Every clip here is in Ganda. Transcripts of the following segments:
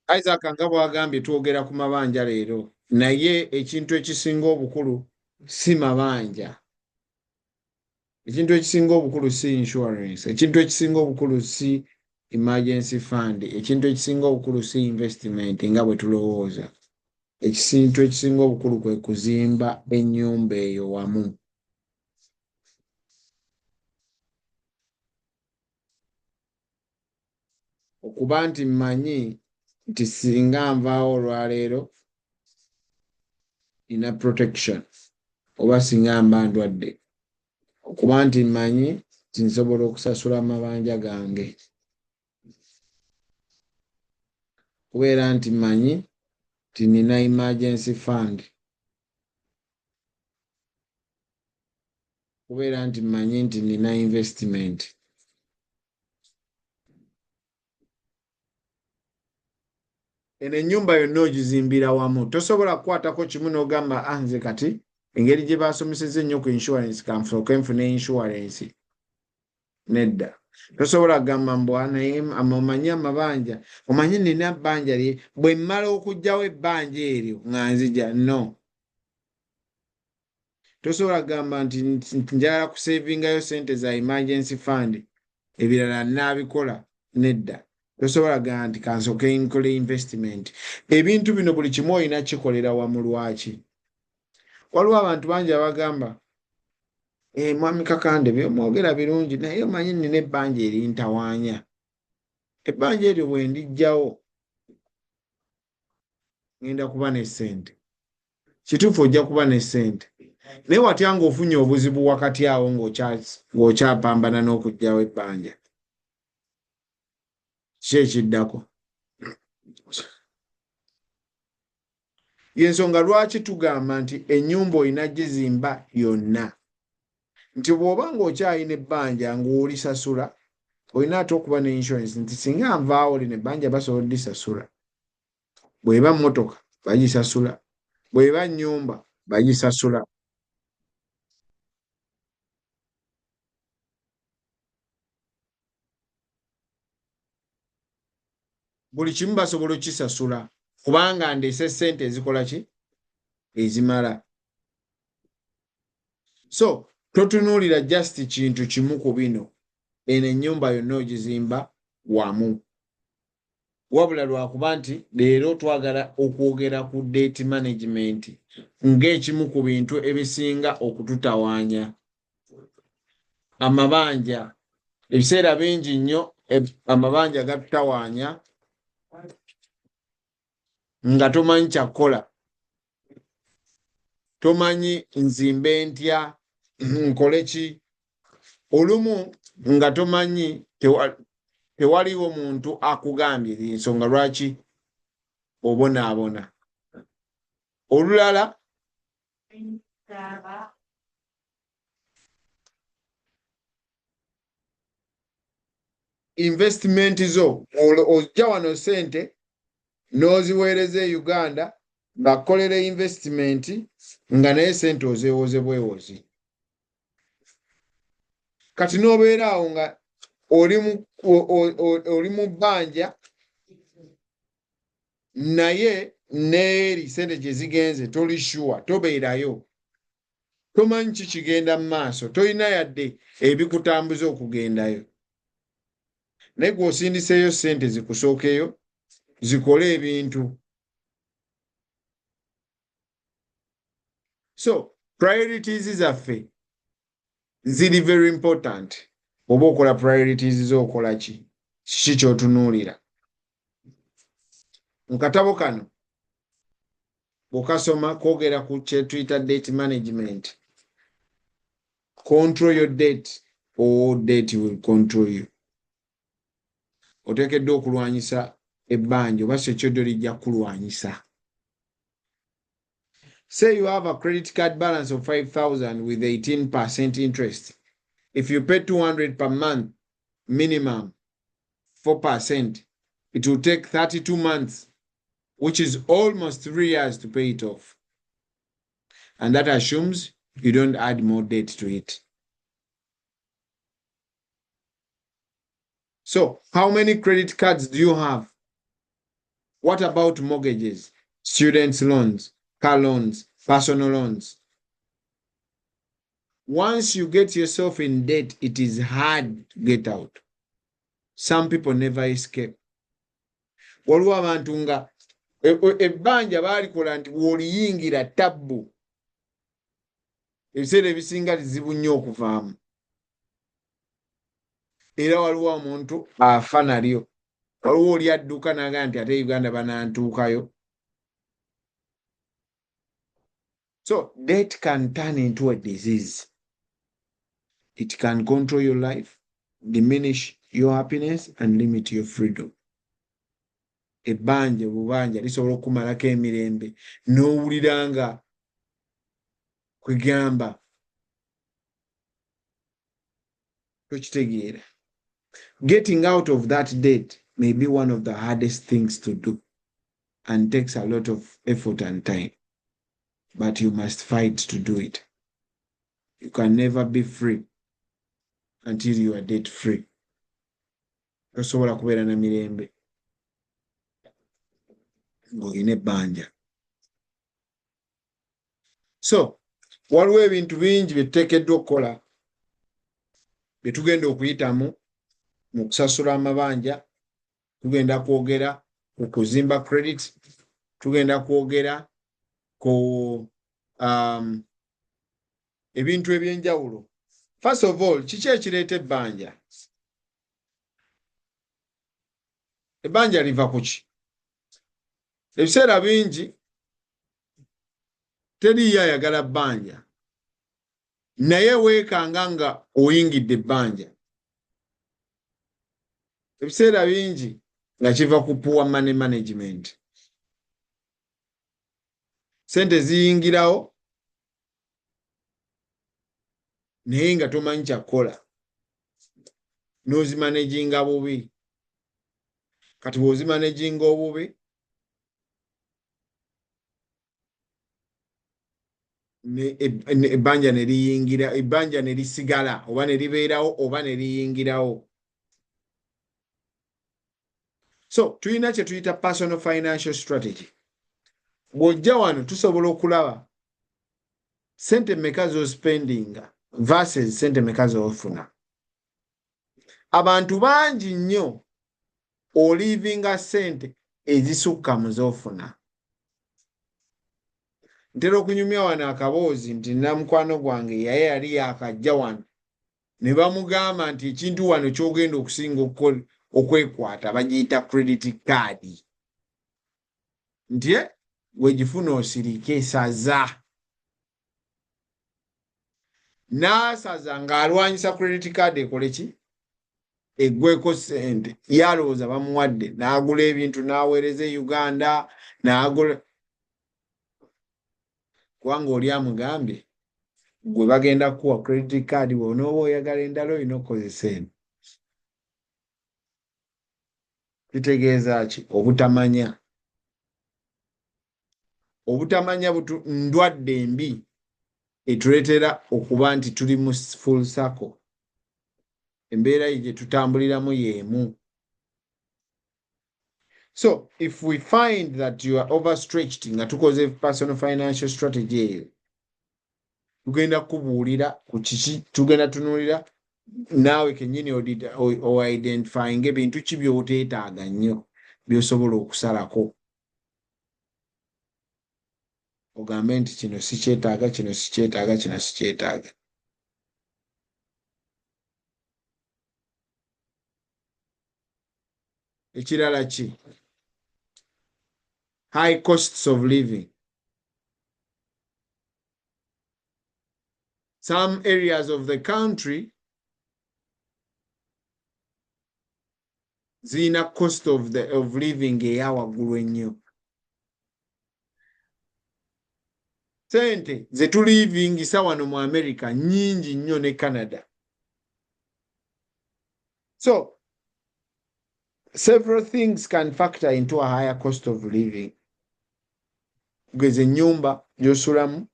Isaac nga bw'agambye twogera ku mabanja leero naye ekintu ekisinga obukulu si mabanja. Ekintu ekisinga obukulu si insurance. Ekintu ekisinga obukulu si emergency fund. Ekintu ekisinga obukulu si investment nga bwe tulowooza. Ekintu ekisinga obukulu kwe kuzimba ennyumba eyo wamu. Okuba nti mmanyi nti singa nvaawo olwaleero nina protection oba singa mba ndwadde, okuba nti mmanyi nti nsobola okusasula amabanja gange, kubeera nti mmanyi nti nina emergency fund, kubeera nti mmanyi nti nina investment. Eno ennyumba yonna ogizimbira wamu. Tosobola kukwatako kimu n'ogamba nze kati engeri gye baasomesezza ennyo ku insurance kanfuuke nfune insurance. Nedda. Tosobola kugamba naye omanyi amabanja, omanyi nina bbanja lye bwe mmala okuggyawo ebbanja eryo nga nzija. No. Tosobola kugamba nti njagala kusevingayo sente za emergency fund, ebirala nnaabikola. Nedda. Tosobola kugamba nti kansooke nkole investment. Ebintu bino buli kimu olina kikolera wamu. Lwaki? Waliwo abantu bangi abagamba mwami Kakande by'omwogera birungi naye omanyi nina ebbanja erintawaanya. Ebbanja eryo bwe ndiggyawo ngenda kuba ne ssente. Kituufu ojja kuba ne ssente. Naye watya ng'ofunye obuzibu wakati awo ng'okyapambana n'okuggyawo ebbanja. Ki ekiddako? Y'ensonga lwaki tugamba nti ennyumba olina gizimba yonna. Nti bw'oba ng'okyalina ebbanja ng'olisasula, olina ate okuba ne insurance nti singa nvaawo lino ebbanja basobola oddisasula. Bw'eba mmotoka bagisasula, bw'eba nnyumba bagisasula. Buli kimu basobola okukisasula kubanga ndeese ssente ezikola ki? Ezimala. So totunuulira just kintu kimu ku bino, eno ennyumba yonna ogizimba wamu. Wabula lwakuba nti leero twagala okwogera ku debt management ng'ekimu ku bintu ebisinga okututawaanya. Amabanja, ebiseera bingi nnyo amabanja gatutawaanya nga tomanyi kyakukola. Tomanyi nzimbe ntya, nkole ki? Olumu nga tomanyi, tewaliwo muntu akugambye ensonga lwaki obonaabona. Olulala investment zo ojja wano ssente n'oziweereza e Uganda ng'akolera investment nga naye ssente ozeewoze bwewozi. Kati n'obeera awo nga oli mu bbanja naye n'eri ssente gye zigenze toli sure, tobeerayo. Tomanyi ki kigenda mu maaso, tolina yadde ebikutambuza okugendayo. Naye gw'osindiseeyo ssente zikusookeyo zikole ebintu. So priorities zaffe ziri very important. Oba okola priorities z'okola ki? Kiki ky'otunuulira? Mu katabo kano bw'okasoma kwogera ku kye tuyita debt management. Control your debt or debt will control you. Oteekeddwa okulwanyisa ebbanja oba sekyoddo lijja kulwanyisa. Say you have a credit card balance of 5,000 with 18% interest. If you pay 200 per month, minimum 4%, it will take 32 months, which is almost 3 years to pay it off. And that assumes you don't add more debt to it. So, how many credit cards do you have? What about mortgages, students' loans, car loans, personal loans? Once you get yourself in debt, it is hard to get out. Some people never escape. Waliwo abantu nga ebbanja baalikola nti bw'oliyingira tabbu ebiseera ebisinga lizibu nnyo okuvaamu. Era waliwo omuntu afa nalyo. Waliwo oli adduka n'agamba nti ate Uganda banantuukayo. So debt can turn into a disease. It can control your life, diminish your happiness, and limit your freedom. Ebbanja bubanja lisobola okumalako emirembe n'owulira nga kwegamba tokitegeera. Getting out of that debt may be one of the hardest things to do and takes a lot of effort and time, but you must fight to do it. You can never be free until you are debt free. Tosobola kubeera na mirembe ng'olina ebbanja. So waliwo ebintu bingi bye tuteekeddwa okukola bye tugenda okuyitamu mu kusasula amabanja. Tugenda kwogera ku kuzimba credit, tugenda kwogera ku ebintu ebyenjawulo. First of all, kiki ekireeta ebbanja? Ebbanja liva ku ki? Ebiseera bingi teriyo ayagala bbanja, naye weekanga nga oyingidde ebbanja. Ebiseera bingi nga kiva ku poor money management. Sente ziyingirawo naye nga tomanyi kyakukola, n'ozimanaginga bubi. Kati bw'ozimanaginga obubi ebbanja ne liyingira, ebbanja ne lisigala oba ne libeerawo oba ne liyingirawo. So tulina kye tuyita personal financial strategy. Bw'ojja wano tusobola okulaba sente mmeka z'ospendinga versus sente mmeka z'ofuna. Abantu bangi nnyo olivinga sente ezisukka mu z'ofuna. Ntera okunyumya wano akaboozi nti nina mukwano gwange yaye yali yakajja wano ne bamugamba nti ekintu wano ky'ogenda okusinga okwekwata bagiyita credit card. Nti wegifuna osirike esaza. N'asaza ng'alwanyisa credit card ekole ki? Eggweko sente. Yalowooza bamuwadde n'agula ebintu n'aweereza e Uganda n'agula. Kubanga oli amugambye gwe bagenda kuwa credit card bw'onooba oyagala endala olina okukozesa eno. Kitegeeza ki? Obutamanya. Obutamanya ndwadde embi etuleetera okuba nti tuli mu full circle. Embeera gye tutambuliramu y'emu. So if we find that you are overstretched nga tukoze personal financial strategy eyo, tugenda kubuulira ku kiki tugenda tunuulira naawe kennyini o-identifying ebintu ki by'oteetaaga nnyo by'osobola okusalako. Ogambe nti kino sikyetaaga, kino sikyetaaga, kino sikyetaaga. Ekirala ki? High costs of living. Some areas of the country zina cost of living eya waggulu ennyo. Sente ze tulivingisa wano mu America nnyingi nnyo ne Canada. So several things can factor into a higher cost of living. Kugeza ennyumba gy'osulamu,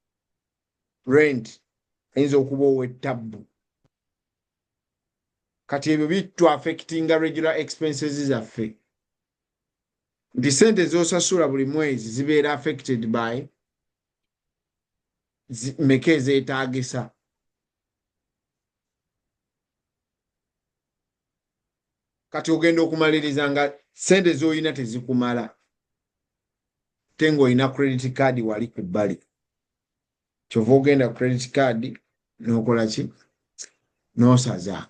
rent eyinza okuba ow'ettabbu. Kati ebyo bitu affectinga regular expenses zaffe. nti sente z'osasula buli mwezi zibeera affected by meka ezeetaagisa. Kati ogenda okumaliriza nga sente z'olina tezikumala te ng'olina credit card wali ku bbali. Kyova ogenda ku credit card n'okola ki? N'osaza.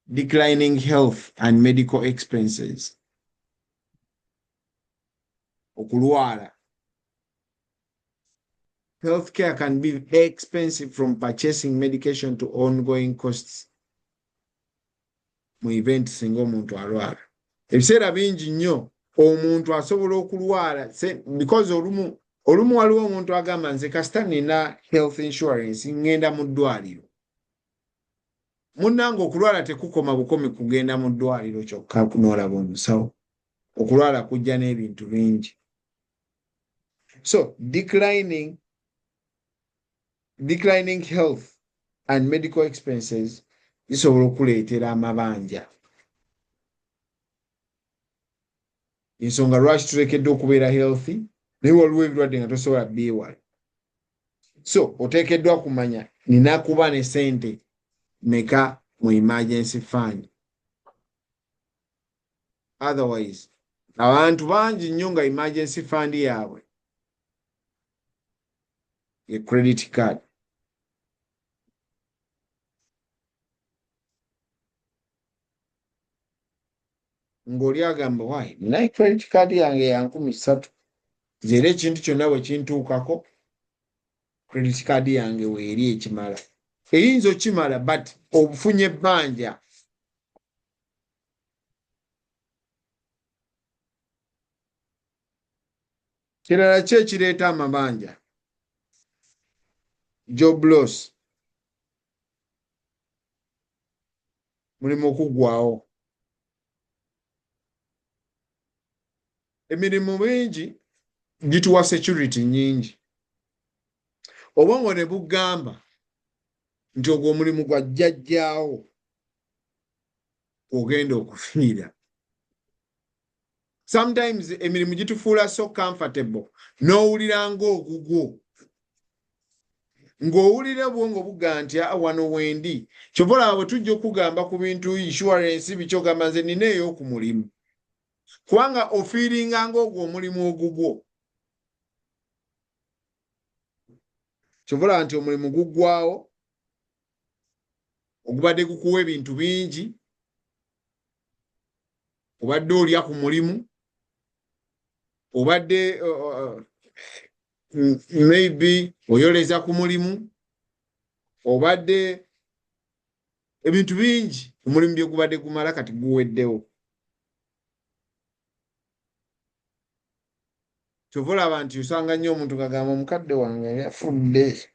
Declining health and medical expenses. Okulwala. Healthcare can be expensive from purchasing medication to ongoing costs. Mu event singa omuntu alwala. Ebiseera bingi nnyo omuntu asobola okulwala because olumu waliwo omuntu agamba nze kasita nina health insurance ngenda mu ddwaliro. Munnange okulwala tekukoma bukomi kugenda mu ddwaliro kyokka n'olaba omusawo. Okulwala kujja n'ebintu bingi. So declining health and medical expenses bisobola okuleetera amabanja. Ensonga lwaki tulekedde okubeera healthy naye waliwo ebirwadde nga tosobola byewala. So oteekeddwa kumanya nina kuba ne sente meka mu emergency fund. Otherwise abantu bangi nnyo nga emergency fund yaabwe ye credit card. Ng'oli agamba waayi nina credit card yange ya 3,000 zera ekintu kyonna bwe kintuukako credit card yange weeri ekimala. Eyinza okimala but obufunye ebbanja. Kirala ki ekireeta amabanja? Job loss. Mulimu okuggwaawo. Emirimu mingi gituwa security nyingi. Obwongo ne bugamba nti ogwo omulimu gwa jjajjaawo ogenda okufiira. Sometimes emirimu gitufuula so comfortable n'owulira ng'ogugwo. Ng'owulira obwongo buga nti wano wendi. Kyova olaba bwe tujja okugamba ku bintu insurance bikyogamba nze nina ey'oku mulimu. Kubanga ofiiringa ng'ogwo omulimu ogugwo. Kyova olaba nti omulimu guggwaawo ogubadde gukuwa ebintu bingi. Obadde olya ku mulimu. Obadde maybe oyoleza ku mulimu. Obadde ebintu bingi omulimu bye gubadde gumala kati guweddewo. Kyova olaba nti osanga nnyo omuntu kagamba omukadde wange yafudde.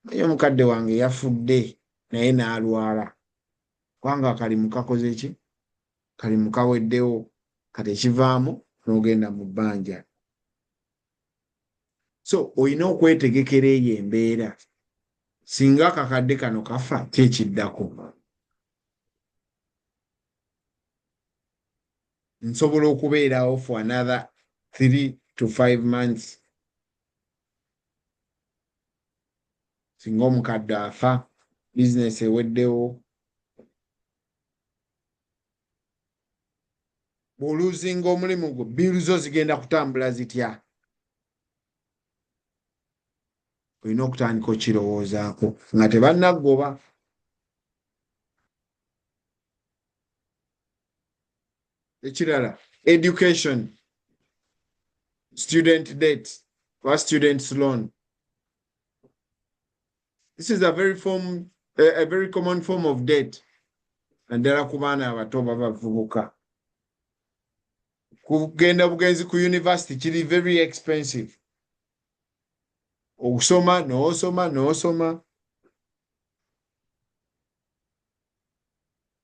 Naye omukadde wange yafudde naye n'alwala. Kubanga akalimu kakoze ki? Kalimu kaweddewo kati ekivaamu n'ogenda mu bbanja. So olina okwetegekera eyo embeera. Singa akakadde kano kafa kyekiddako. Nsobola okubeerawo for another 3 to 5 months. Singa omukadde afa, business eweddewo. Bw'oluzinga omulimu gwo, biiru zo zigenda kutambula zitya? Olina okutandika okirowoozaako nga tebannagoba. Ekirala, education, student debt or student's loan. This is a very common form of debt. Naddala ku baana abato b'abavubuka. Kugenda bugenzi ku university kiri very expensive. Okusoma n'osoma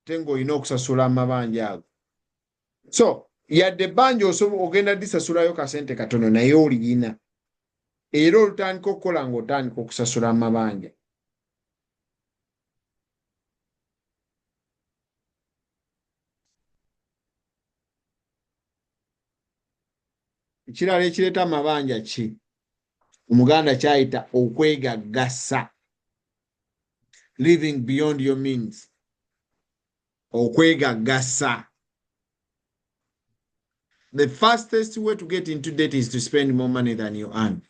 te ng'olina okusasula amabanja ago. So yadde ebbanja ogenda disasulayo kasente katono naye oliyina. Era olutandika okukola ng'otandika okusasula amabanja. Ekirala ekireeta amabanja ki? Omuganda kyayita okwegaggasa, living beyond your means. Okwegaggasa. The fastest way to get into debt is to spend more money than you earn.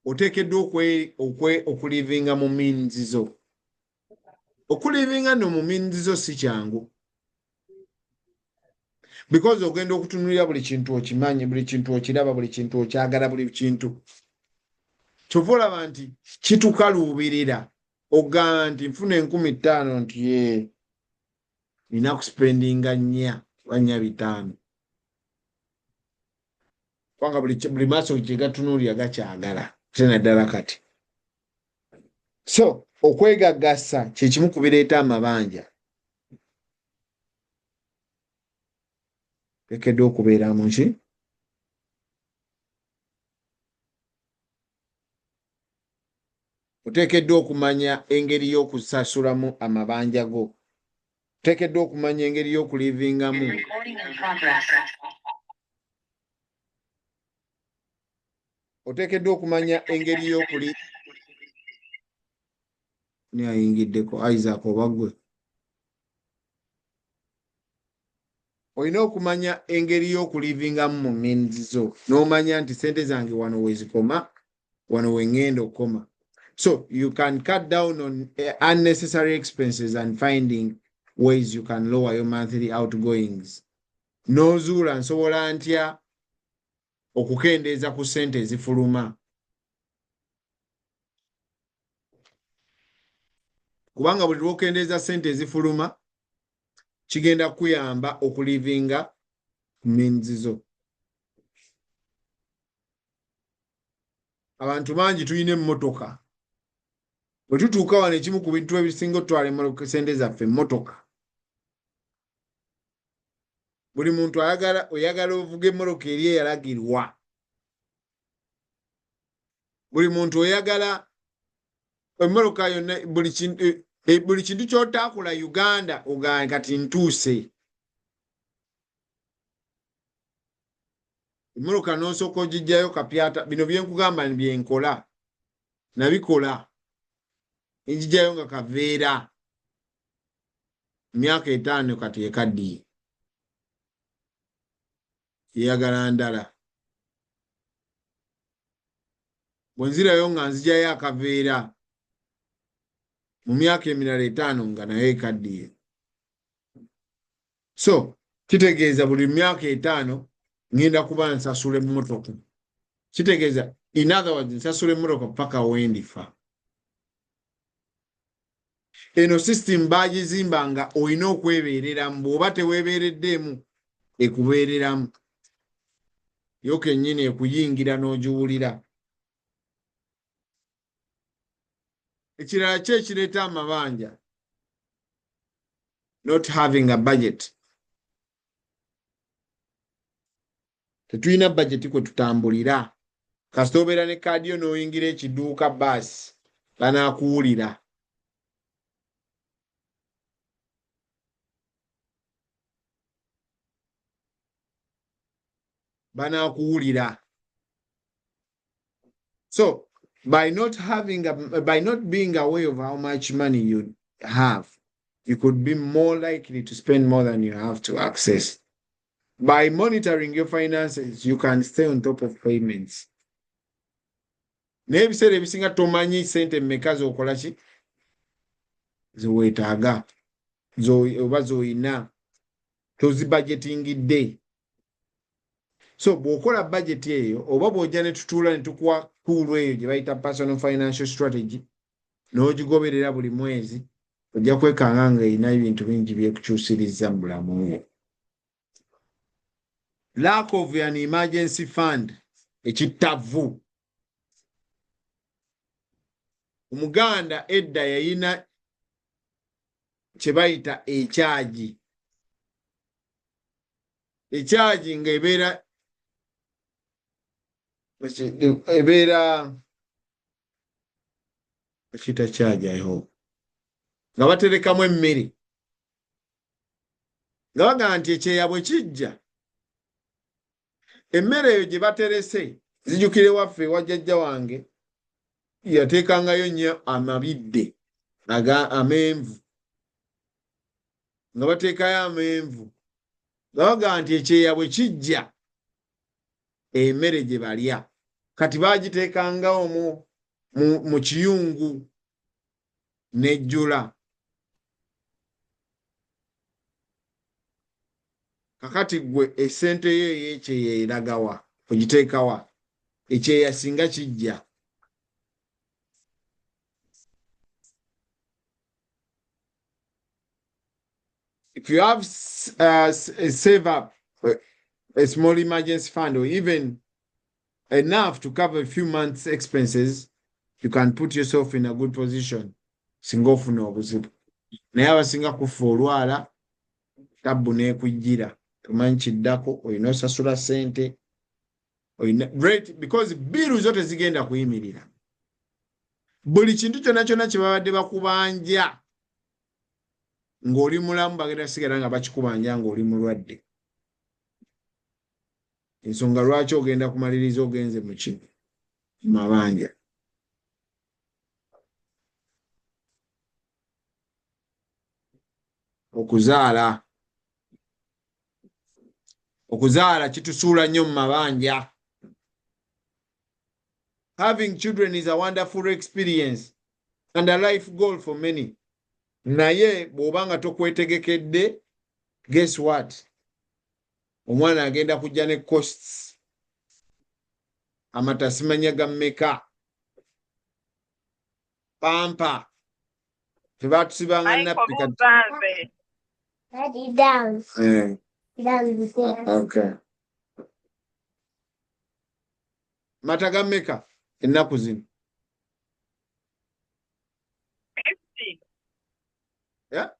Oteekeddwa okulivinga mu means zo. Okulivinga no mu means zo si kyangu. Because ogenda okutunulira buli kintu okimanyi, buli kintu okiraba, buli kintu okyagala, buli kintu. Kyova olaba nti kitukaluubirira. Ogamba nti nfuna 5,000 nti ye nina kuspendinga 4 5. Kubanga buli maaso gye gatunuulira gakyagala ate naddala kati. So okwegaggasa kye kimu ku bireeta amabanja. Oteekeddwa okubeera mu ki? Oteekeddwa okumanya engeri y'okusasulamu amabanja go. Oteekeddwa okumanya engeri y'okulivingamu. Oteekeddwa okumanya engeri y'okuli ni ayingiddeko Isaac oba ggwe. Olina okumanya engeri y'okulivingamu mu means zo. N'omanya nti sente zange wano wezikoma, wano wengenda okukoma. So you can cut down on unnecessary expenses and finding ways you can lower your monthly outgoings. N'ozuula nsobola ntya okukendeeza ku sente ezifuluma. Kubanga buli lw'okendeeza sente ezifuluma kigenda kuyamba okulivinga means zo. Abantu bangi tulina emmotoka. Bwe tutuuka wano ekimu ku bintu ebisinga otwala sente zaffe emmotoka. Buli muntu oyagala ovuga emmoloka eri eyalagirwa. Buli muntu oyagala emmoloka yonna buli kintu ky'otaakula Uganda ogamba kati ntuuse. Emmoloka n'osooka ogijjayo kapyata. Bino bye nkugamba bye nkola. Nabikola. Njijjayo nga kaveera. Myaka 5 kati ekaddiye. Yeyagala ndala. Bwe nzirayo nga nzijjayo akaveera mu myaka emirala 5 nga nayo ekaddiye. So kitegeeza buli myaka 5 ngenda kuba nsasula emmotoka. Kitegeeza in other words nsasula emmotoka paka wendifa. Eno system bagizimba nga olina okwebeereramu. Bw'oba teweebeereddemu ekubeereramu. Yo kennyini ekuyingira n'ogiwulira. Ekirala kye kireeta amabanja. Not having a budget. Tetulina budget kwe tutambulira. Kasita obeera ne kaadi yo n'oyingira ekiduuka baasi banaakuwulira. Banaakuwulira. So by not being aware of how much money you have, you could be more likely to spend more than you have to access. By monitoring your finances, you can stay on top of payments. N'ebiseera ebisinga tomanyi sente mmeka z'okola ki? Zeweetaaga. Oba z'oyina. Tozibudgetingidde. So bw'okola budget eyo oba bw'ojja ne tutuula ne tukuwa tuulu eyo gye bayita personal financial strategy n'ogigoberera buli mwezi ojja kwekanga nga erina ebintu bingi byekukyusirizza mu bulamu bwo. Lack of an emergency fund ekittavu. Omuganda edda yayina kye bayita ekyagi. Ekyagi ng'ebeera ekiyita kyagi ayo nga baterekamu emmere nga bagamba nti ekyeya bwe kijja emmere eyo gye baterese zijjukire waffe ewa jjajja wange yateekangayo nnyo amabidde amenvu nga bateekayo amenvu nga bagamba nti ekyeya bwe kijja emmere gye balya kati baagiteekanga omwo mu kiyungu nejjula kakati gwe essente yo ey'ekyeya eragawa ogiteekawa ekyeya singa kijja if you have save up a small emergency fund or even enough to cover a few months expenses you can put yourself in a good position singa ofuna obuzibu naye abasinga kufa olwala tabbu n'ekujjira tomanyi kiddako olina osasula ssente because biiru zo tezigenda kuyimirira buli kintu kyonna kyonna kye babadde bakubanja ng'oli mulamu bagenda sigala nga bakikubanja ng'oli mulwadde ensonga lwaki ogenda kumaliriza ogenze mu mabanja okuzaala kitusuula nnyo mu mabanja. Having children is a wonderful experience and a life goal for many. Naye bw'obanga tokwetegekedde, guess what? Omwana agenda kujja ne costs. Amata simanya gammeka. Pampa. Tebatusibanga nappika. Down. Okay. Mata gammeka ennaku zino. 50. Yeah?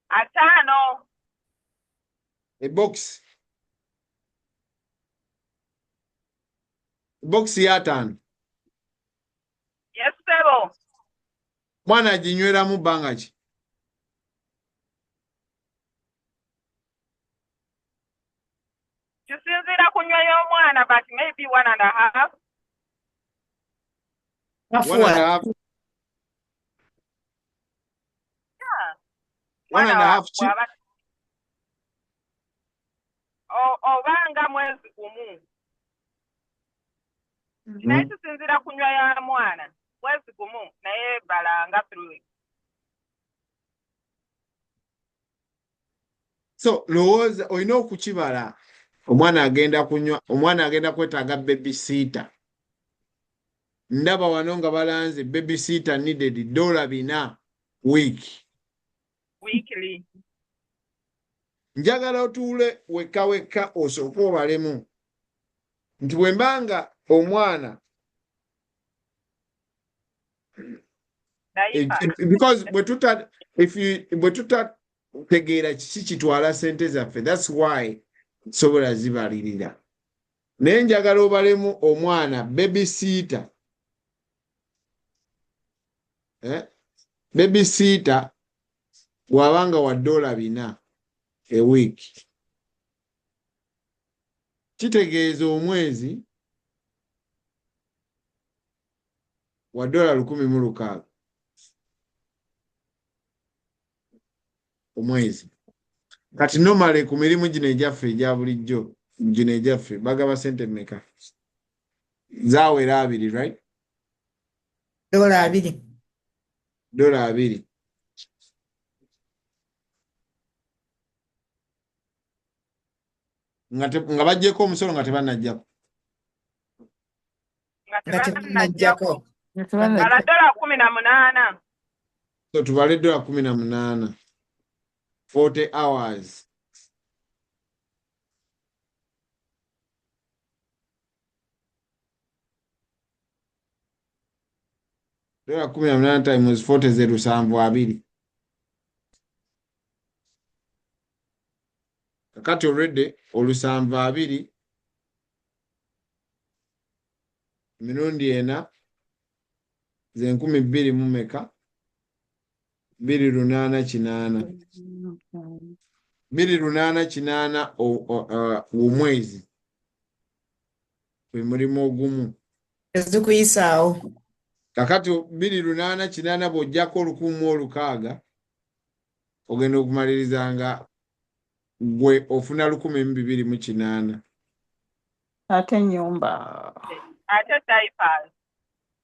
Atano. A box. Box ya 5. Yes, sir. Mwana aginyweramu bbanga ki? Kisinzira kunywa y'omwana, but maybe 1.5. 1.5. Yeah. 1.5 chi? Obanga mwezi gumu. Naye kisinzira kunywa ya mwana. Mwezi gumu naye balanga 3. So lowooza olina okukibala omwana agenda kwetaaga babysitter. Ndaba wano nga balanze babysitter needed $4 weekly. Njagala otuule wekka osooke obalemu nti bwe mbanga omwana because bwe tutategeera kiki kitwala ssente zaffe, that's why sobola zibalirira. Naye njagala obalemu omwana babysitter. Babysitter bw'abanga wa $4 a week. Kitegeeza omwezi wa $160 omwezi. Kati normally ku mirimu gino egyaffe egya bulijjo gino egyaffe bagaba ssente mmeka? Zaawera 2, right? $2. Nga baggyeko omusolo nga tebannajjako. Bala $18. So tubale $18. 40 hours. $18 times 40 ze 720. Kakati already 720 emirundi 4 ze 2000 mu meka? 2,880 omwezi gwe mulimu ogumu. Ezikuyisaawo. Kakati 2,880 bw'oggyako 1,600 ogenda okumalirizanga gwe ofuna 1,280. Ate ennyumba. Ate diapers.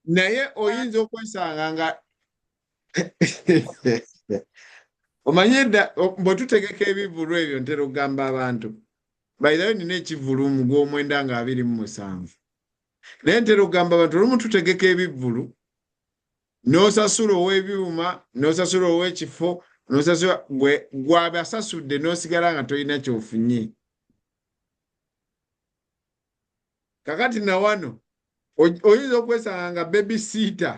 Naye oyinza okwesanga nga omanye edda bwe tutegeka ebivulu ebyo ntera okugamba abantu bayirayo nina ekivulu mu gw'omwenda nga 27 naye ntera okugamba abantu olumu tutegeka ebivulu n'osasula ow'ebyuma n'osasula ow'ekifo n'osasula gw'abasasudde n'osigala nga tolina ky'ofunye. Kakati na wano oyinza okwesanga nga babysitter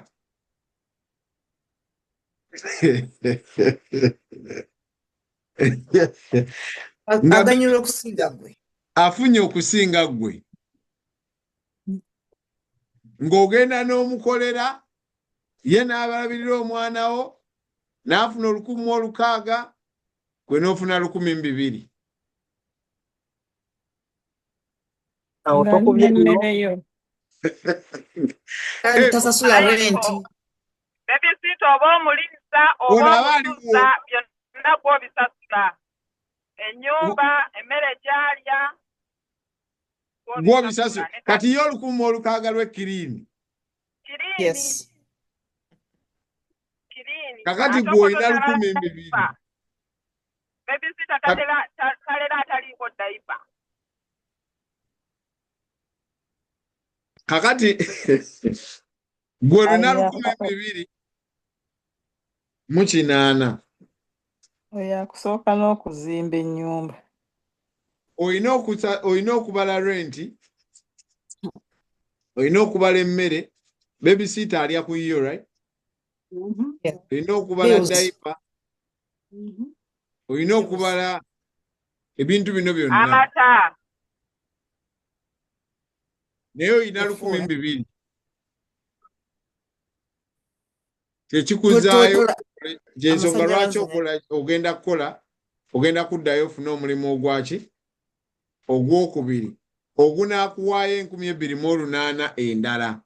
Aganyula okusinga gwe. Afunye okusinga gwe ng'ogenda n'omukolera ye n'abalabirira omwana wo n'afuna 1,600 gwe n'ofuna 2,200. Awo tokubye emmere yo. Kandi tasasula renti. Babysitter oba omuliisa oba omusuza byonna gw'obisasula. Ennyumba, emmere gy'alya gw'obisasula. Kati ye 1,600 lw'ekiriini. Yes. Kakati gw'olina 2,200. Babysitter talera ataliiko diaper. Kakati gwe olina 2,280. Oyo akusooka n'okuzimba ennyumba. Olina okubala renti, olina okubala emmere, babysitter alya ku yo, right? Olina okubala diaper, olina okubala ebintu bino byonna. Amata. Naye olina 2,200. Kyekikuzaayo gy'ensonga lwaki ogenda kuddayo ofune omulimu ogwaki ogwokubiri ogunaakuwaayo 2,800 endala.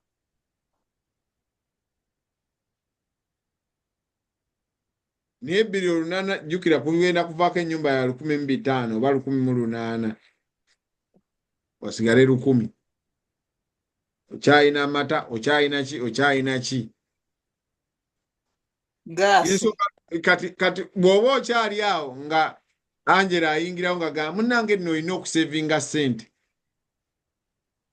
Naye 2,800 jjukira kugenda kuvaako ennyumba ya 1,500 oba 1,800 wasigale 1,000. Okyalina amata, okyalina ki? Gaasi. Kati bw'oba okyali awo nga Angela ayingirawo nga gamba munnange nno olina okusevinga ssente.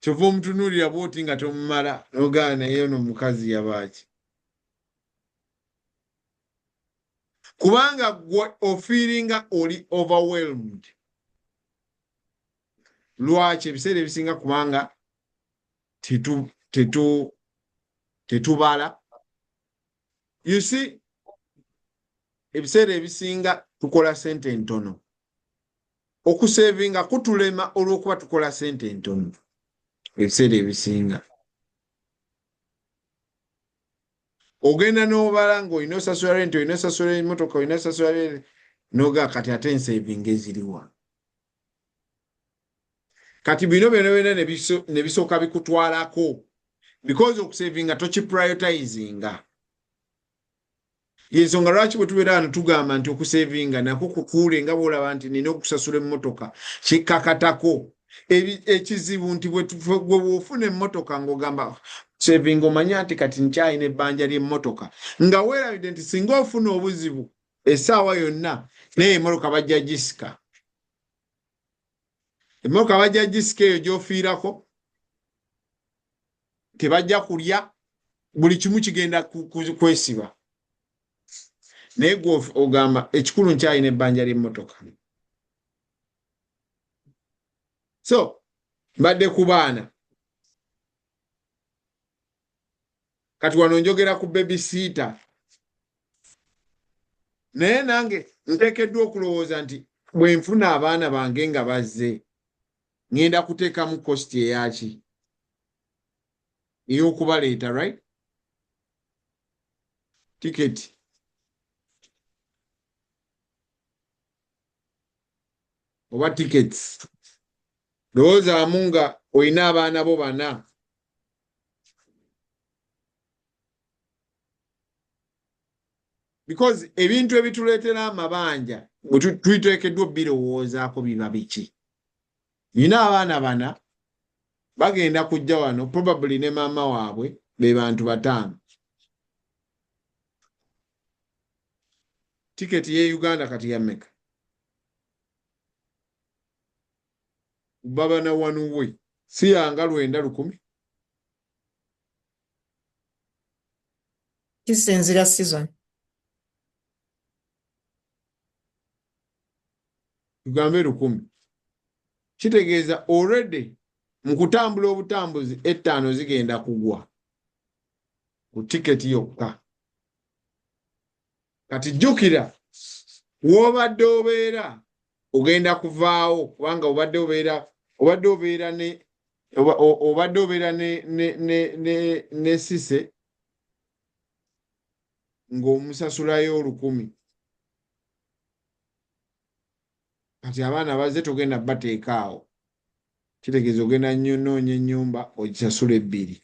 Kyova omutunuulira bw'oti nga tomumala n'ogaana naye ono omukazi yabaaki. Kubanga gwe ofiiringa oli overwhelmed. Lwaki? Ebiseera ebisinga kubanga tetubala. You see, ebiseera ebisinga tukola ssente entono. Okusevinga kutulema olw'okuba tukola ssente entono. Ebiseera ebisinga ogenda n'obala ng'olina osasula renti, olina osasula emmotoka, olina osasula n'ogaa kati ate ensevinga eziriwa. Kati bino byonna ne bisooka bikutwalako because okusevinga tokiprioritizinga. Yensonga lwaki bwe tubeera wano tugamba nti okusevinga nako kukuule nga bw'olaba nti nina okusasula emmotoka kikkakatako. Ekizibu nti bwe bw'ofuna emmotoka ng'ogamba sevinga omanya nti kati nkyalina ebbanja ly'emmotoka nga weerabidde nti singa ofuna obuzibu essaawa yonna naye emmotoka bajja gisika. Emmotoka bajja gisika eyo gy'ofiirako tebajja kulya, buli kimu kigenda kwesiba. Naye gwe ogamba ekikulu nkyalina ebbanja ly'emmotoka. So mbadde ku baana kati wano njogera ku babysitter. Naye nange nteekeddwa okulowooza nti bwe nfuna abaana bange nga bazze ngenda kuteekamu kosti eyaki ey'okubaleeta, right? Tiketi oba tickets lowoozaamu nga olina abaana bo 4 because ebintu ebituleetera amabanja twiteekeddwa birowoozaako biba biki. Nina abaana 4 bagenda kujja wano probably ne maama waabwe be bantu 5. Tiketi ye Uganda kati ya mmeka? Baba na wanuwe si yanga 9-10. Kisinzira season. Tugambe 10. Kitegeeza already mu kutambula obutambuzi 5 zigenda kugwa ku tiketi yokka. Kati jjukira w'obadde obeera ogenda kuvaawo kubanga obadde obeera ne Sise ng'omusasulayo 10,000. Kati abaana bazze togenda bateeka awo. Kitegeeza ogenda nnyo noonya ennyumba ogisasula 2.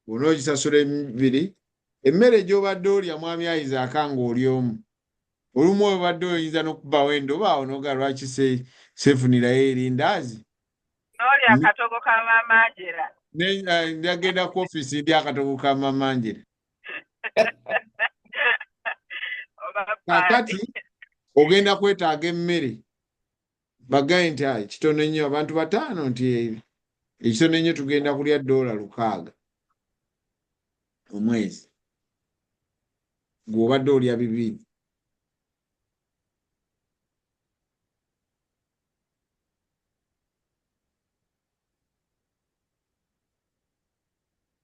Bw'onoogisasula 2, emmere gy'obadde olya mwami ayizaako ng'oli omu. Olumu obadde oyinza n'okubbawo endoba awo n'oga lwaki seefunirayo erindaazi. N'olya akatogo ka maama Angela. Ndagenda ku ofiisi ndi akatogo ka maama Angela. Kakati ogenda kwetaaga emmere. Bagaye nti kitone nnyo abantu 5 nti ekitone nnyo tugenda kulya $600 omwezi. Gw'obadde olya 2.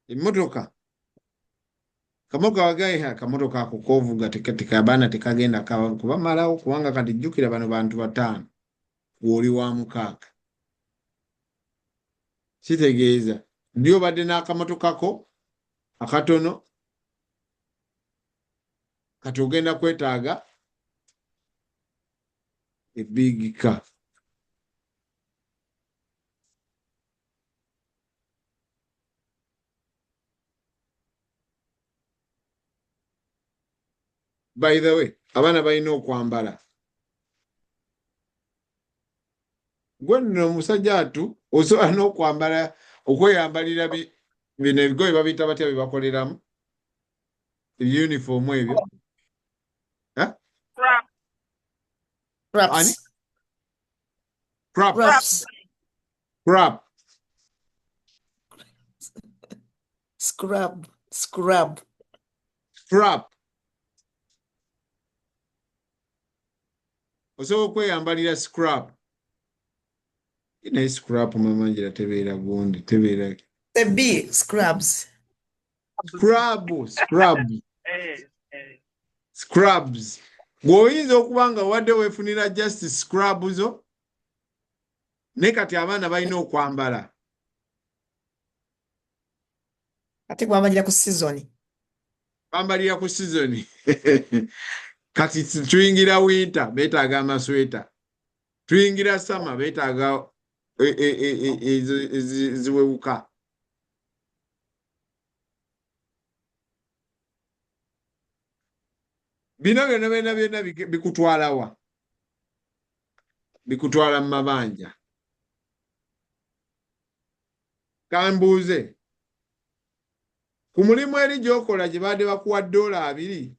Emmotoka kamotoka wagaye akamotoka ako koovuga abaana tekagenda kubamalawo kubanga kati jjukira bano bantu 5 gw'oli wa 6. Kitegeeza ddi obadde n'akamotoka akatono kati ogenda kwetaaga big car. By the way, abaana balina okwambala. Gwe nno omusajja atu osobola n'okwambala okweyambalira bino ebigoye babiyita batya bye bakoleramu uniform ebyo. Scrap. Osobola okweyambalira scrap. Naye scrap maama Angela tebeera gundi tebeera. Scrubs. Scrubs. Gw'oyinza okuba nga wadde weefunira just scrub zo ne kati abaana balina okwambala. Ate kwambalira ku season. Kwambalira ku season. Kati tuyingira winter beetaaga amasweta. Tuyingira summer beetaaga ziwewuka. Bino byonna bikutwala wa? Bikutwala mu mabanja. Kambuuze. Ku mulimu eri gy'okola gye baadde bakuwa $2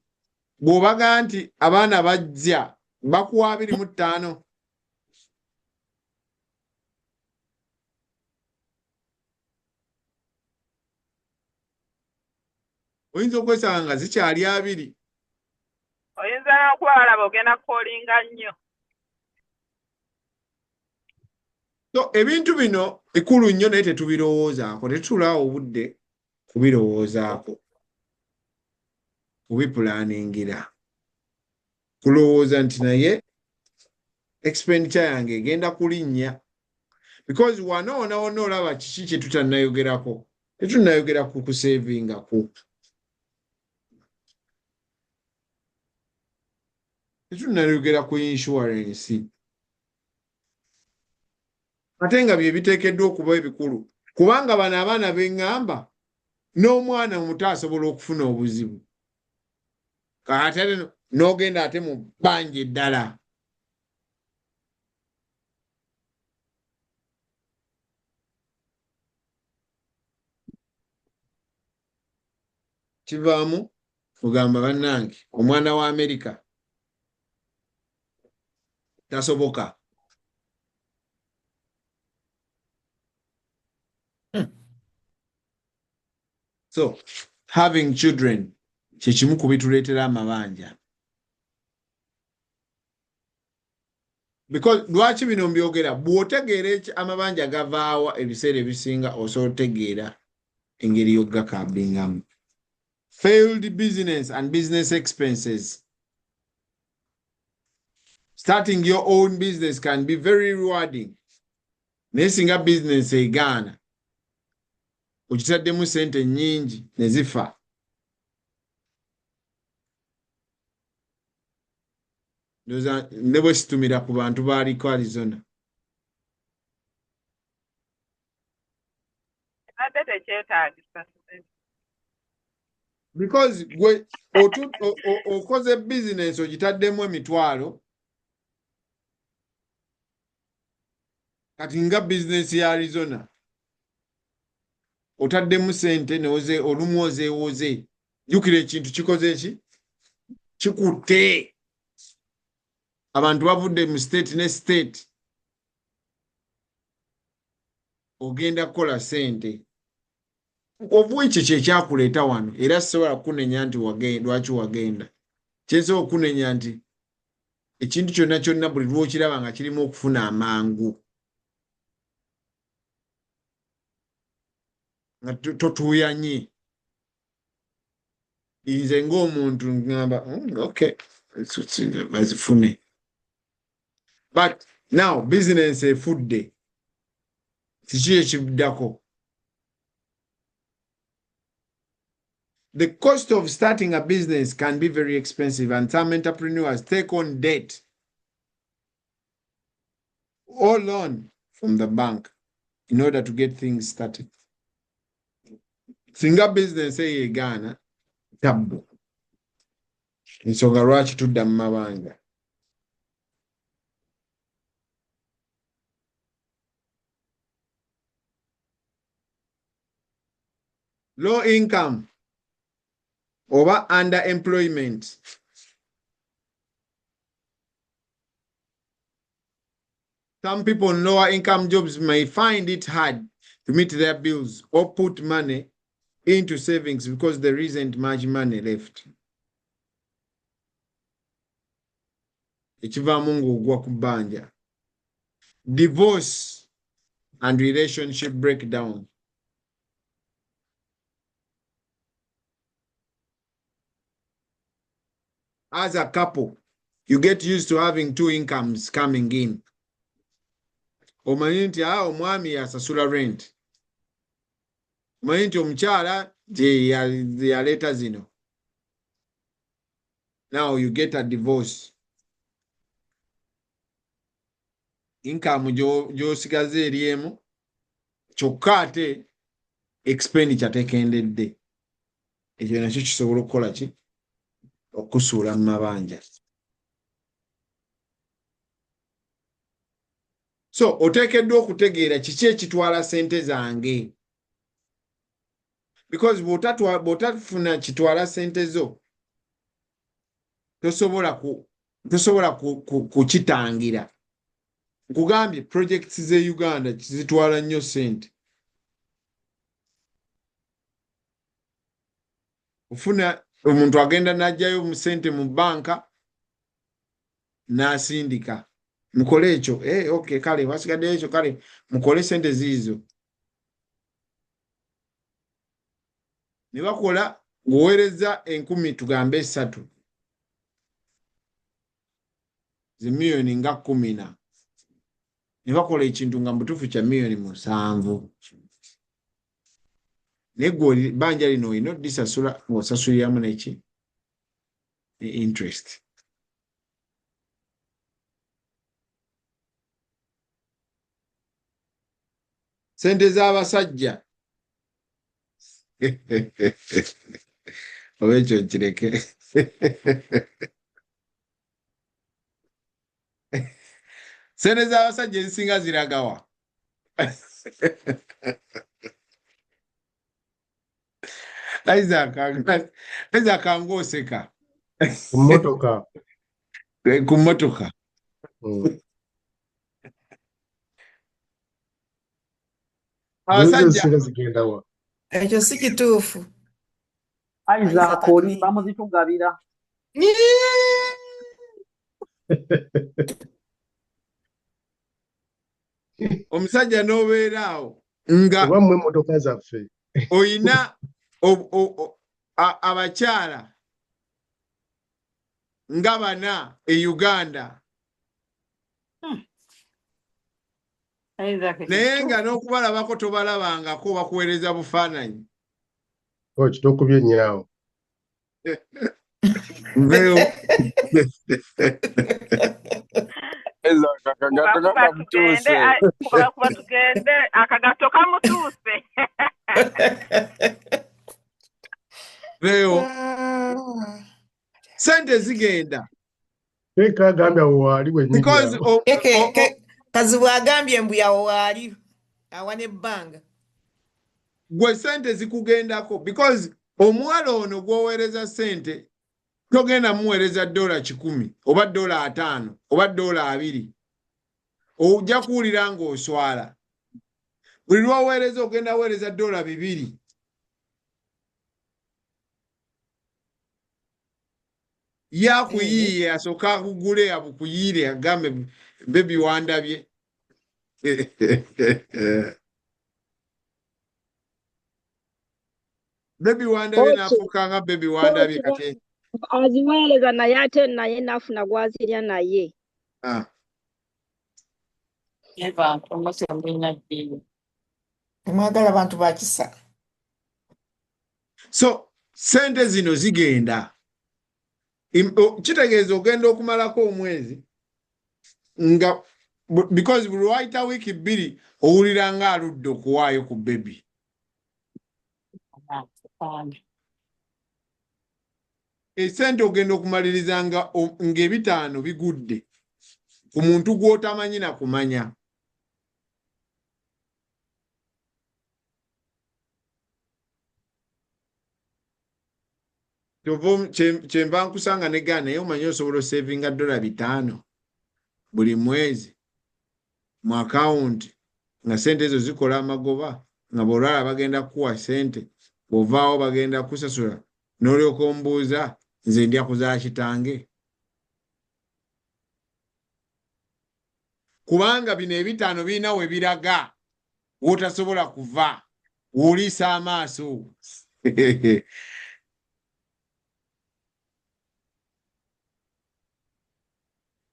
bw'obaga nti abaana bajja bakuwa 25. Oyinza okwesanga nga zikyali 2. Oyinza n'okwalaba ogenda kukolinga nnyo. So ebintu bino ekulu nnyo naye tetubirowoozaako, tetulaawo obudde kubirowoozaako, kubipulaaningira, kulowooza nti naye expenditure yange egenda kulinnya because wano wonna olaba kiki kye tutannayogerako. Tetunnayogera ku kusavingako. Tetunnayogera ku insurance. Ate nga bye biteekeddwa okuba ebikulu. Kubanga bano abaana b'eŋŋamba n'omwana omuto asobola okufuna obuzibu. Ate n'ogenda ate mu bbanja eddala. Kivaamu kugamba bannange omwana wa Amerika tasoboka. So having children kye kimu ku bituleetera amabanja. Because lwaki bino mbyogera, bw'otegeera amabanja gavaawa ebiseera ebisinga osobola otegeera engeri y'okugakaabingamu. Failed business and business expenses. Starting your own business can be very rewarding. Naye singa business egaana, okitaddemu sente nnyingi ne zifa. Ne bwe situmira ku bantu baaliko Arizona. Ate tekyetaagisa. Because gwe okoze business ogitaddemu emitwalo, kati nga business ya Arizona otaddemu sente ne olumu ozeewoze, jjukira ekintu kikoze ki? Kikutte. Abantu bavudde mu state ne state, ogenda kukola sente. Ovuga ekyo kye kyakuleeta wano, era sisobola kukunenya nti lwaki wagenda. Kyensobola okukunenya nti ekintu kyonna kyonna buli lw'okiraba nga kirimu okufuna amangu, nga totuuyanye. Nze ng'omuntu ngamba okay, bazifune. But now business efudde, kiki ekiddako? The cost of starting a business can be very expensive, and some entrepreneurs take on debt or loan from the bank in order to get things started. Singa business eyeegaana tabbu. Ensonga lwaki tudda mu mabanja. Low income oba underemployment. Some people in lower income jobs may find it hard to meet their bills or put money into savings because there isn't much money left. Ekivaamu ng'ogwa ku bbanja. Divorce and relationship breakdown. As a couple, you get used to having two incomes coming in. Omanyi nti omwami asasula rent. Omanyi nti omukyala yaleeta zino. Now you get a divorce. Income gy'osigaze eryemu, kyokka ate expenditure tekendedde. Ekyo nakyo kisobola okukola ki? Okusuula mu mabanja. So oteekeddwa okutegeera kiki ekitwala sente zange. Because bw'otafuna kitwala sente zo, tosobola kukitangira. Nkugambye projects z'e Uganda zitwala nnyo sente. Ofuna omuntu agenda n'aggyayo mu sente mu banka n'asindika. Mukole ekyo. Okay, kale wasigaddeyo ekyo, kale mukole sente ziizo. Ne bakola ng'oweereza 10,000 tugambe 3. Zimiliyoni nga 14. Ne bakola ekintu nga mutuufu kya miliyoni 7. naye gwe ebbanja lino olina oddisasula ng'osasuliramu neki interest. Sente z'abasajja oba ekyo nkireke. Sente z'abasajja ezisinga ziragawa? Isaac ng'oseka Mmotoka. ku mmotoka. Abasajja Zisinga zigenda wa? Ekyo si kituufu. Isaac oli bamuzitugabira. omusajja n'obeera awo nga Oba mmwe emmotoka zaffe. oyina abakyala nga bana e Uganda Isaac naye nga n'okubalabako tobalabangako bakuweereza bufaananyi. Kitokubye nnyawo. kuba tugende akagato kamutuuse. Leo sente zigenda Teeka agambye awo waali wennyini because awo. Kazibu agambye mbu yawo waali awa n'ebbanga. gwe sente zikugendako because omuwala ono gw'oweereza sente togenda muweereza $100 oba $5 oba $2. Ojja kuwulira ng'oswala. Buli lw'oweereza ogenda weereza $2. Yakuyiiye asooka akugule abukuyiire agambe bebi wandabye. Bebi wandabye n'afukanga bebi wandabye kati. Aziweereza naye ate naye nafuna gwazirya naye. Eva ntomose mbina ddiyo. Mwagala bantu ba kisa. So sente zino zigenda. Kitegeeza ogenda okumalako omwezi nga because buli wayita wiiki 2 owulira nga aludde okuwaayo ku bebi. Esente ogenda okumaliriza ng'ebitaano bigudde ku muntu gw'otamanyi na kumanya. Kyenva nkusanga ne Ghana naye omanyi osobola osevinga $5 buli mwezi mu akawunti nga sente ezo zikola amagoba nga bw'olwala bagenda kukuwa sente bw'ovaawo bagenda kusasula n'olyoka ombuuza nze ndya kuzaala kitange. Kubanga bino ebitaano birina we biraga w'otasobola kuva wuliisa amaaso.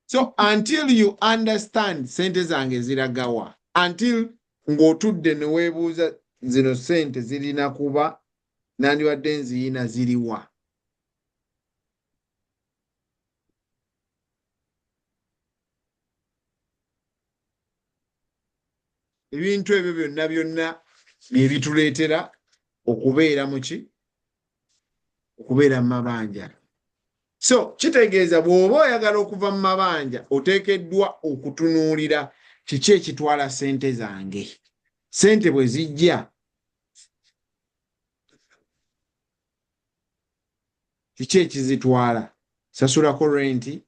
So until you understand sente zange ziragawa, until ng'otudde ne weebuuza zino sente zirina kuba nandiwadde nziyina ziriwa. Ebintu ebyo byonna bye bituleetera okubeera mu ki? Okubeera mu mabanja. So kitegeeza bw'oba oyagala okuva mu mabanja oteekeddwa okutunuulira kiki ekitwala sente zange. Sente bwe zijja kiki ekizitwala? Sasulako renti,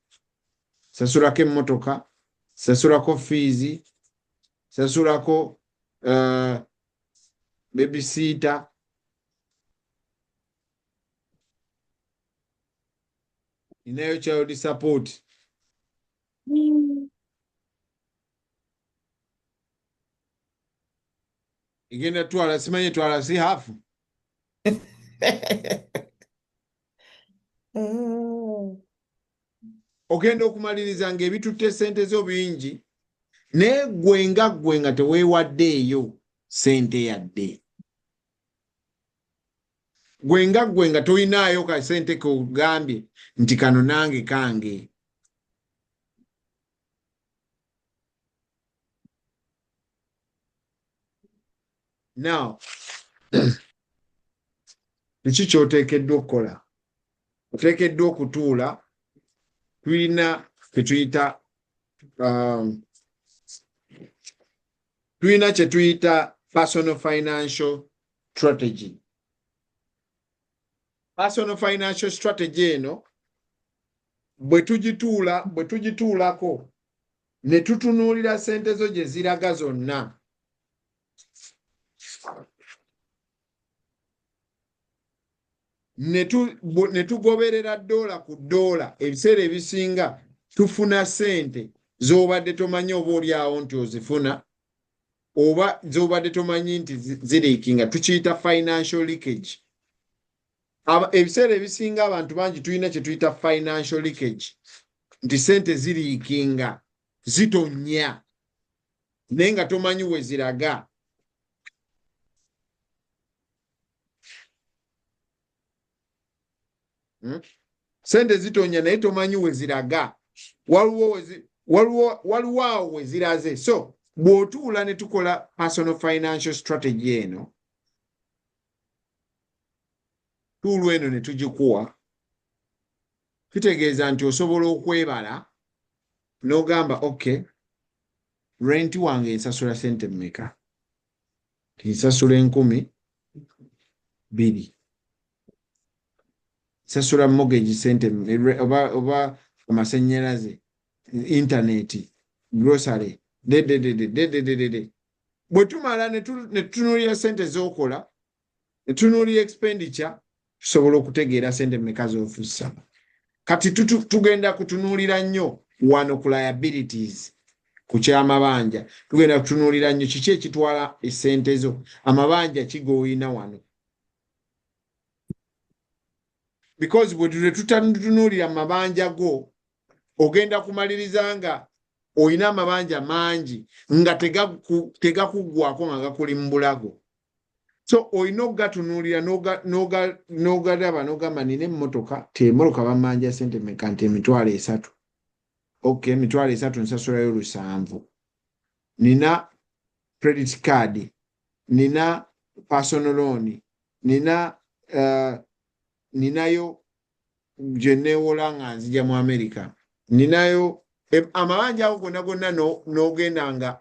sasulako emmotoka, sasulako fees, sasulako babysitter. Inayo child support. Igenda twala simanye twala si hafu. Ogenda okumaliriza ng'ebitutte sente zo bingi naye gwe nga teweewaddeeyo sente yadde. gwenga toyinaayo ka sente kugambye nti kano nange kange. Now, kiki ky'oteekeddwa okukola? Oteekeddwa okutuula, tulina kye tuyita personal financial strategy. Personal financial strategy eno bwe tugituulako ne tutunuulira ssente zo gye ziraga zonna, ne tugoberera ddoola ku ddoola, ebiseera ebisinga tufuna ssente z'obadde tomanyi oba oliawo nti ozifuna oba z'obadde tomanyi nti ziriikinga, tukiyita financial leakage. Ebiseera ebisinga abantu bangi tulina kye tuyita financial leakage, nti ssente ziriikinga, zitonnya, naye nga tomanyi we ziraga. Ssente zitonya naye tomanyi we ziraga, waliwo awo we ziraze. So bw'otuula ne tukola personal financial strategy eno, tuulu eno ne tugikuwa, kitegeeza nti osobola okwebala n'ogamba okay, renti wange nsasula ssente mmeka? Nsasula 10,000, nsasula mortgage ssente oba amasannyalaze, internet, grocery, bwe tumala ne tutunuulira ssente z'okola, ne tutunuulira expenditure, tusobola okutegeera ssente mmeka z'ofussa. Kati tugenda kutunuulira nnyo wano ku liabilities, ku kyamabanja. Tugenda kutunuulira nnyo kiki ekitwala essente zo, amabanja ki g'olina wano. Because bwe tutatunuulira amabanja go, ogenda kumaliriza nga olina amabanja mangi nga tegakuggwako nga gakuli mu bulago. So olina okugatunuulira n'ogalaba n'ogamba nina emmotoka, emmotoka bammanja ssente mmeka? Nti 3,000. Okay, 3,000 nsasulayo 7. Nina credit card, nina personal loan, ninayo gye neewola nga nzija mu America, ninayo amabanja ago gonna n'ogenda nga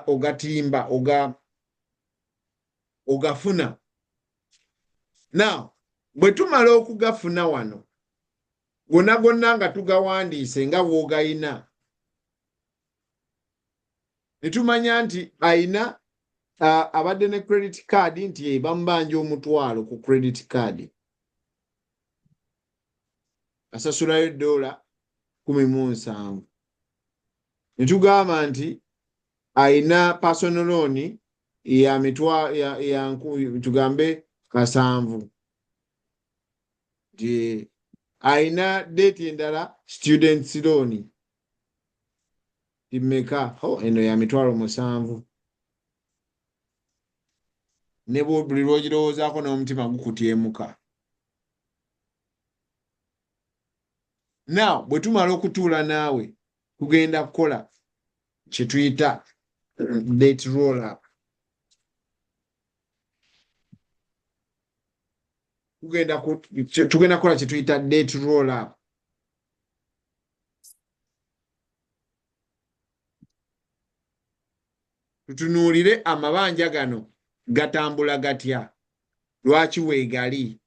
ogatimba, ogafuna. Now, bwe tumala okugafuna wano, gonna nga tugawandiise nga bw'ogayina, ne tumanya nti ayina abadde ne credit card, nti bamubanja 1,000 ku credit card, asasulayo $17. Ne tugamba nti ayina personal loan ya tugambe 7. Nti ayina date endala students loan mmeka? Eno ya 7,000. Ne buli lwogirowoozaako n'omutima gukutyemuka. Now, bwe tumala okutuula naawe, tugenda kukola kye tuyita date roll up. Tugenda kukola kye tuyita date roll up. Tutunuulire amabanja gano gatambula gatya, lwaki weegali,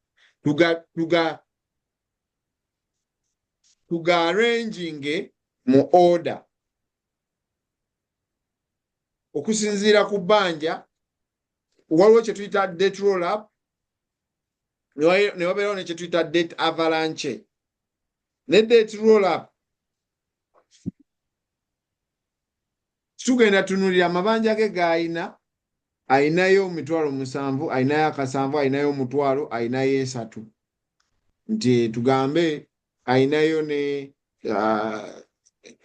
tuga arranging mu order okusinziira ku bbanja. Waliwo kye tuyita date roll up, ne wabeerawo ne kye tuyita date avalanche. Ne date roll up tugenda tunuulira amabanja ge g'ayina, ayinayo 7,000, ayinayo 7, ayinayo 1,000, ayinayo 3. Nti tugambe ayinayo ne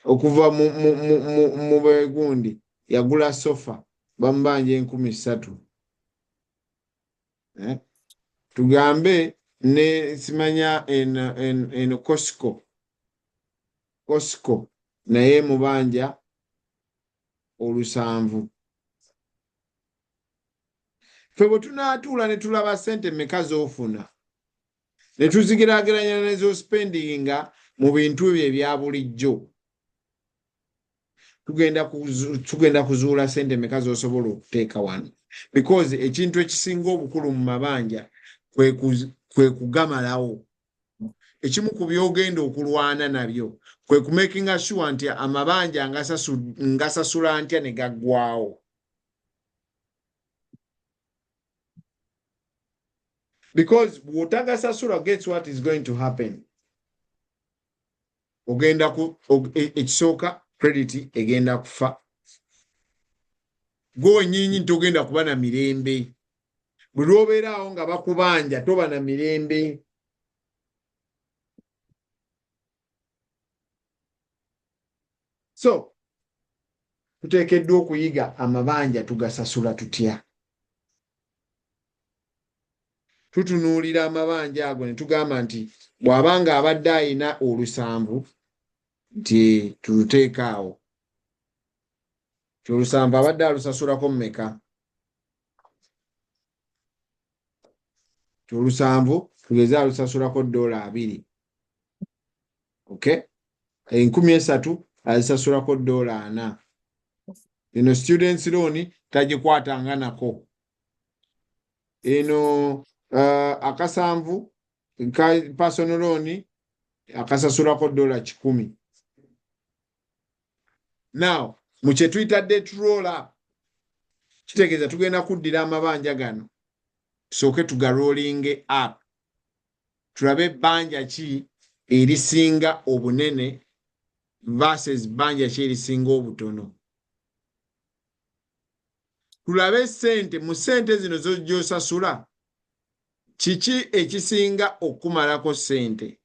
okuva mu begundi yagula sofa bamubanja 3,000. tugambe ne simanya en Costco naye mubanja olusanvu. Ffe bwe tunaatuula ne tulaba ssente mmeka z'ofuna ne tuzigerageranya n'ez'ospendinga mu bintu ebyo ebya bulijjo, tugenda kuzuula ssente mmeka z'osobola okuteeka wano, because ekintu ekisinga obukulu mu mabanja kwe kugamalawo. Ekimu ku byogenda okulwana nabyo kwe kumakinga sure nti amabanja ngasasula ntya ne gaggwaawo. Because bw'otagasasula, guess what is going to happen? Ekisooka credit egenda kufa. Gwe nyinyi togenda kuba na mirembe. Bwe lwobeeraawo nga bakubanja toba na mirembe. So, tuteekeddwa okuyiga amabanja tugasasula tutya. Tutunuulira amabanja ago ne tugamba nti bw'abanga abadde ayina olusanvu nti tuluteekaawo. Olusanvu abadde alusasulako mmeka? Olusanvu tugeze alusasulako $2. Okay? 30,000 alisasulako $4. Eno students loan tagikwatanga nako. Eno akasanvu personal loan akasasulako $10. Now, muche tuyita debt roll up. Kitegeeza tugenda kuddira amabanja gano. Tusooke tugarolling up. Tulabe banja ki erisinga obunene versus banja ki erisinga obutono. Tulabe ssente mu ssente zino z'osasula kiki ekisinga okumalako ssente.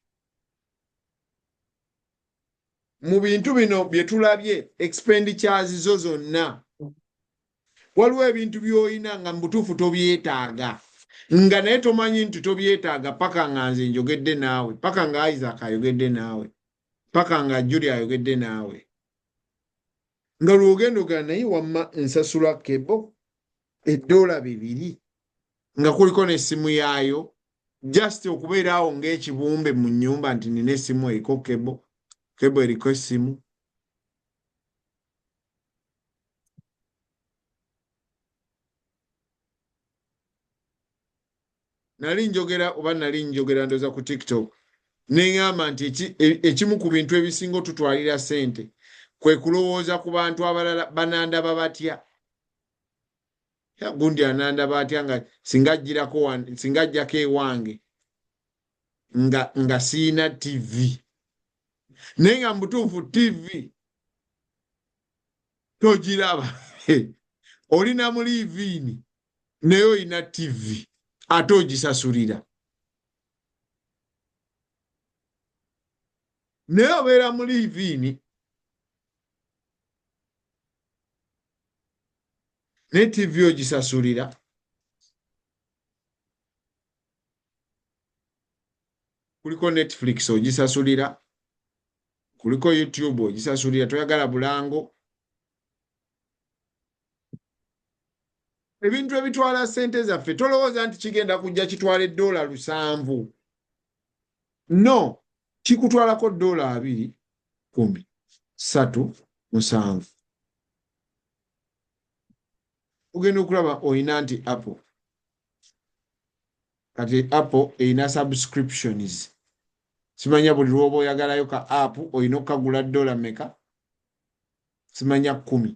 Mu bintu bino bye tulabye expenditures zo zonna waliwo ebintu by'olina nga mu butuufu tobyetaaga nga naye tomanyi nti tobyetaaga paka nga nze njogedde naawe, paka nga Isaac ayogedde naawe, paka nga Julia ayogedde naawe, nga lwogenda ogenda naye wamma nsasula kebo $2 nga kuliko n'essimu yaayo, just okubeeraawo ng'ekibumbe mu nnyumba nti nina essimu eriko kebo eriko essimu. Nali njogera ndoza ku TikTok neŋŋamba nti ekimu ku bintu ebisinga otutwalira ssente kwe kulowooza ku bantu abalala banandaba batya. Gundi anandaba atya nga singa ajjako ewange nga siina TV. Naye nga mu butuufu TV togiraba. Olina mu liiviini naye olina TV ate ogisasulira. Naye obeera mu liiviini ne TV ogisasulira. Kuliko Netflix ogisasulira. Kuliko YouTube ogisasulira, toyagala bulango. Ebintu ebitwala ssente zaffe tolowooza nti kigenda kujja kitwala $7. No, kikutwalako $2, 10, 3, 7. Ogenda okulaba oyina nti Apple. Kati Apple eyina subscriptions. Simanya buli lwoba oyagalayo ka app oyina okukagula $1 meka? Simanya 10.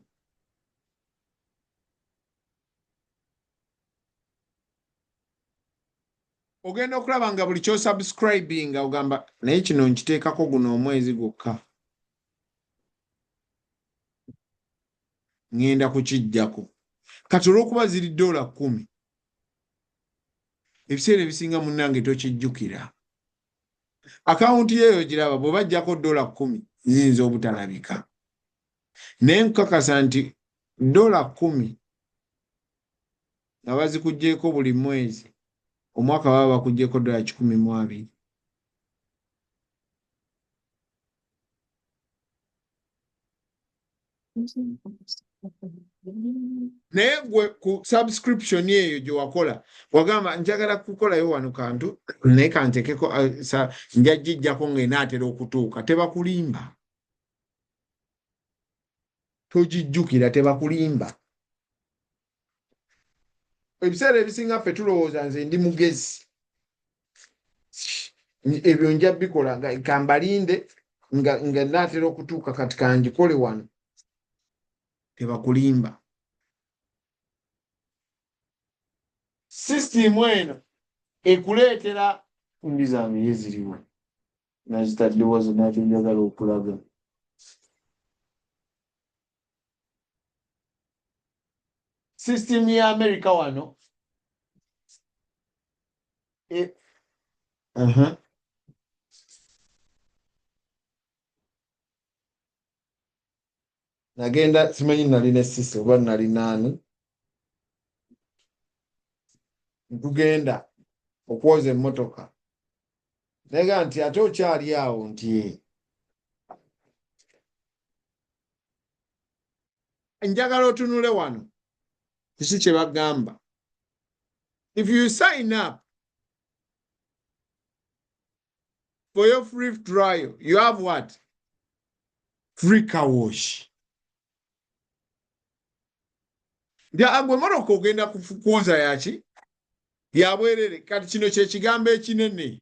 Ogenda okulaba nga buli ky'osubscribinga ogamba naye kino nkiteekako guno omwezi gwokka. Ngenda kukijjako. Kati olw'okuba ziri $10, ebiseera ebisinga munnange tokijjukira. Akawunti yeeyo giraba bwe bajjako $10 ziyinza obutalabika. Naye nkakasa nti $10 nga bazikuggyeeko buli mwezi omwaka baba bakugyeko $120. Naye gwe ku subscription eyo gye wakola wagamba njagala kukolayo wano kantu naye kantekeko njagijjako ng'enaatera okutuuka tebakulimba togijjukira tebakulimba ebiseera ebisinga ffe tulowooza nze ndi mugezi ebyo nja bikola kambalinde nga naatera okutuuka kati kanjikole wano tebakulimba sisitimu eno ekuleetera mbi zange ye ziriwo nazitaddewo zonna tenjagala okulaga sisitimu ya Amerika wano nagenda simanyi nali ne sisi oba nali naani ntugenda okwoza emmotoka naga nti ate okyali awo nti njagala otunule wano kiki kye bagamba if you sign up for your free trial you have what free car wash agwe motoka ogenda kwoza yaki yabwerere kati kino kye kigambo ekinene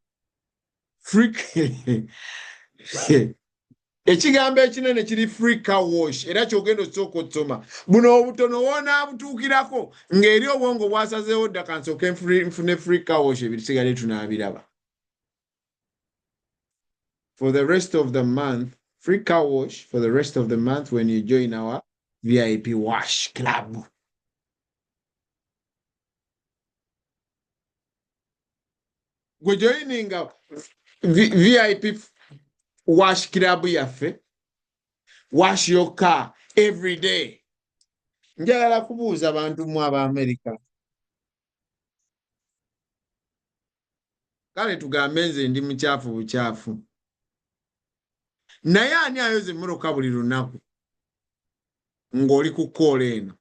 ekigambo ekinene kiri free car wash era kyogenda osooka okusoma buno obutono wonaabutuukirako ng'eri obwongo bwasazeewo dda kansooke nfune free car wash ebisigale tunaabiraba for the rest of the month free car wash for the rest of the month when you join our VIP wash club gwe joininga VIP wash club yaffe wash your car every day njagala kubuuza abantu mu America kale tugambe nze ndi mukyafu bukyafu naye ani ayoza emmotoka buli lunaku ng'oli ku koola eno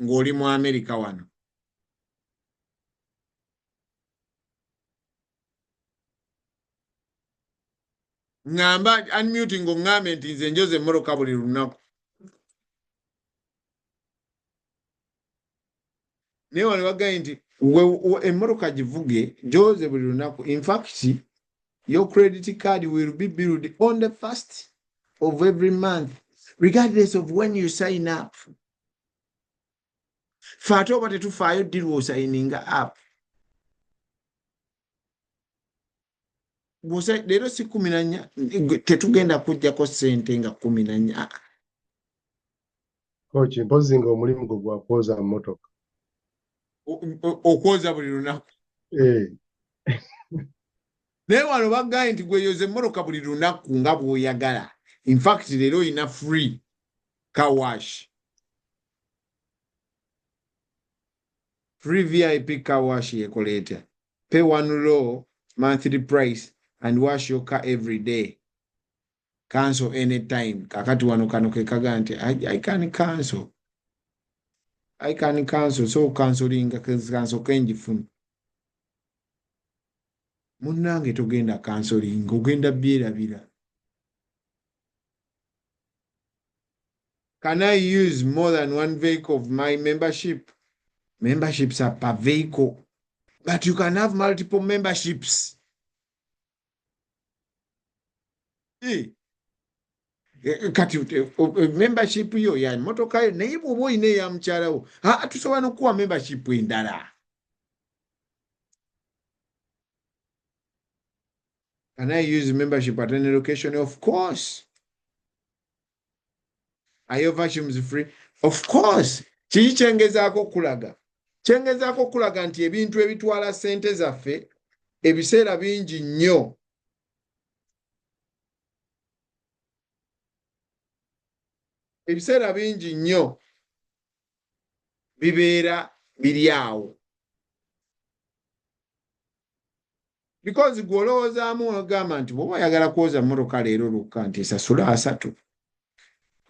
ng'oli mu America wano ngamba unmuting ngambe nti nze njoze emmotoka buli lunaku naye wano bagaye nti emmotoka givuge gyoze buli lunaku in fact your credit card will be billed on the 1st of every month regardless of when you sign up fate oba tetufaayo diri wosayininga up leero si 14 tetugenda kujjako ssente nga 14 Coach mpozi nga omulimu gwo gwa kwoza mmotoka okwoza buli lunaku naye wano bagaye nti gweyoza emmotoka buli lunaku nga bw'oyagala in fact leero oyina free car wash free VIP car wash yekola etya pay one low monthly price and wash your car every day cancel anytime kakati wano kano ke kaga nti I can cancel so cancelling cancel kenjifuna munnange togenda cancelling ogenda byerabira can I use more than one vehicle of my memberships are per vehicle but you can have multiple memberships kati membership yo ya motoka yo naye bw'oba oyina eya mukyalawo tusobola n'okuwa membership endala can I use membership at any location? Of course. Are your versions free? Of course. Kiki kyengezaako okulaga? Kyengezaako okulaga nti ebintu ebitwala ssente zaffe ebiseera bingi nnyo ebiseera bingi nnyo bibeera biri awo because gw'olowoozaamu ogamba nti bw'oba oyagala kwoza mmotoka leero lukka nti esasula 3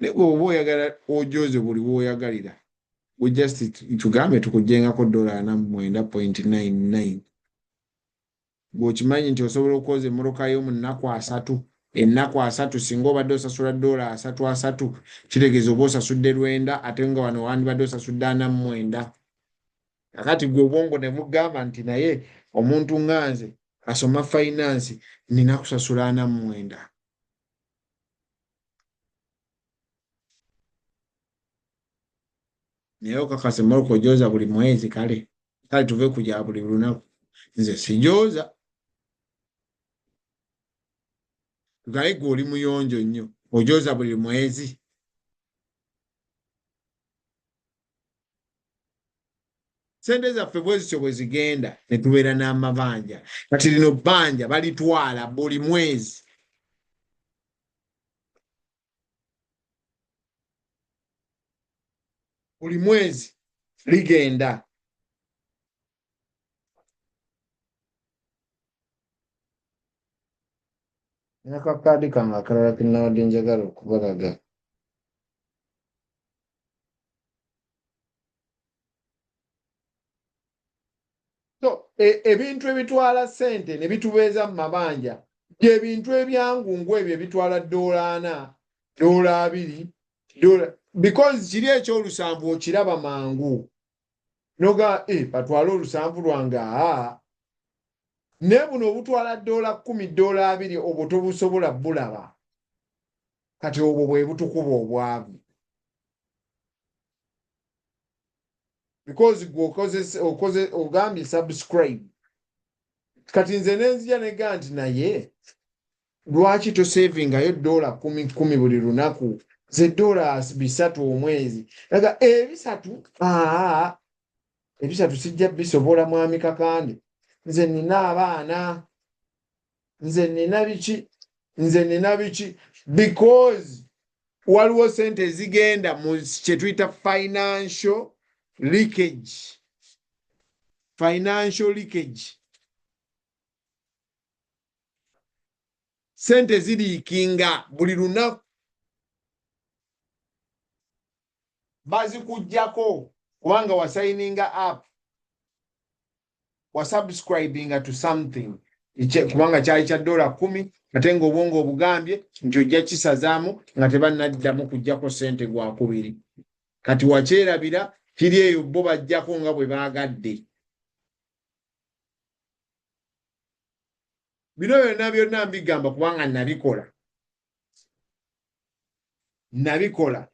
naye bw'oba oyagala ojooze buli w'oyagalira we just tugambe tukuggyengako $49.99 bw'okimanyi nti osobola okwoza emmotoka yo mu nnaku 3 ennaku 3 singa obadde osasula $3 kitegeeza oba osasudde 9 ate nga wano wandibadde osasudde 49 kakati gwe obwongo ne bugamba nti naye omuntu nganze asoma finance nina kusasula 49 naye okakasa emmotoka ojooza buli mwezi kale tuve kujja buli lunaku nze sijooza gaye gwe oli muyonjo nnyo ojooza buli mwezi sente zaffe bwe zityo bwe zigenda ne tubeera n'amabanja kati lino bbanja balitwala buli mwezi buli mwezi ligenda nakakaadi kange akalala kennawadde njagala okubalaga so ebintu ebitwala ssente ne bitubeeza mu mabanja byebintu ebyangungu ebyo ebitwala $4 $2 because kiri ekyolusanvu okiraba mangu noga batwala olusanvu lwange ne buno obutwala $10 $2 obwo tobusobola bulaba kati obwo bwe butukuba obwavu because gwe ogambye subscribe kati nze nenzija nega nti naye lwaki tosavingayo $10 buli lunaku ze $3 omwezi naga ebisatu sijja bisobola mwami kakande nze nina abaana nze nina biki because waliwo sente ezigenda mu kye tuyita financial leakage sente ziriikinga buli lunaku bazikujjako kubanga wasayininga app wasubscribinga to something kubanga kyali kya $10 ate nga obwongo obugambye nti ojja kisazaamu nga tebannaddamu kujjako sente gwakubiri kati wakyerabira kiri eyo bo bajjako nga bwe baagadde bino byonna mbigamba kubanga nabikola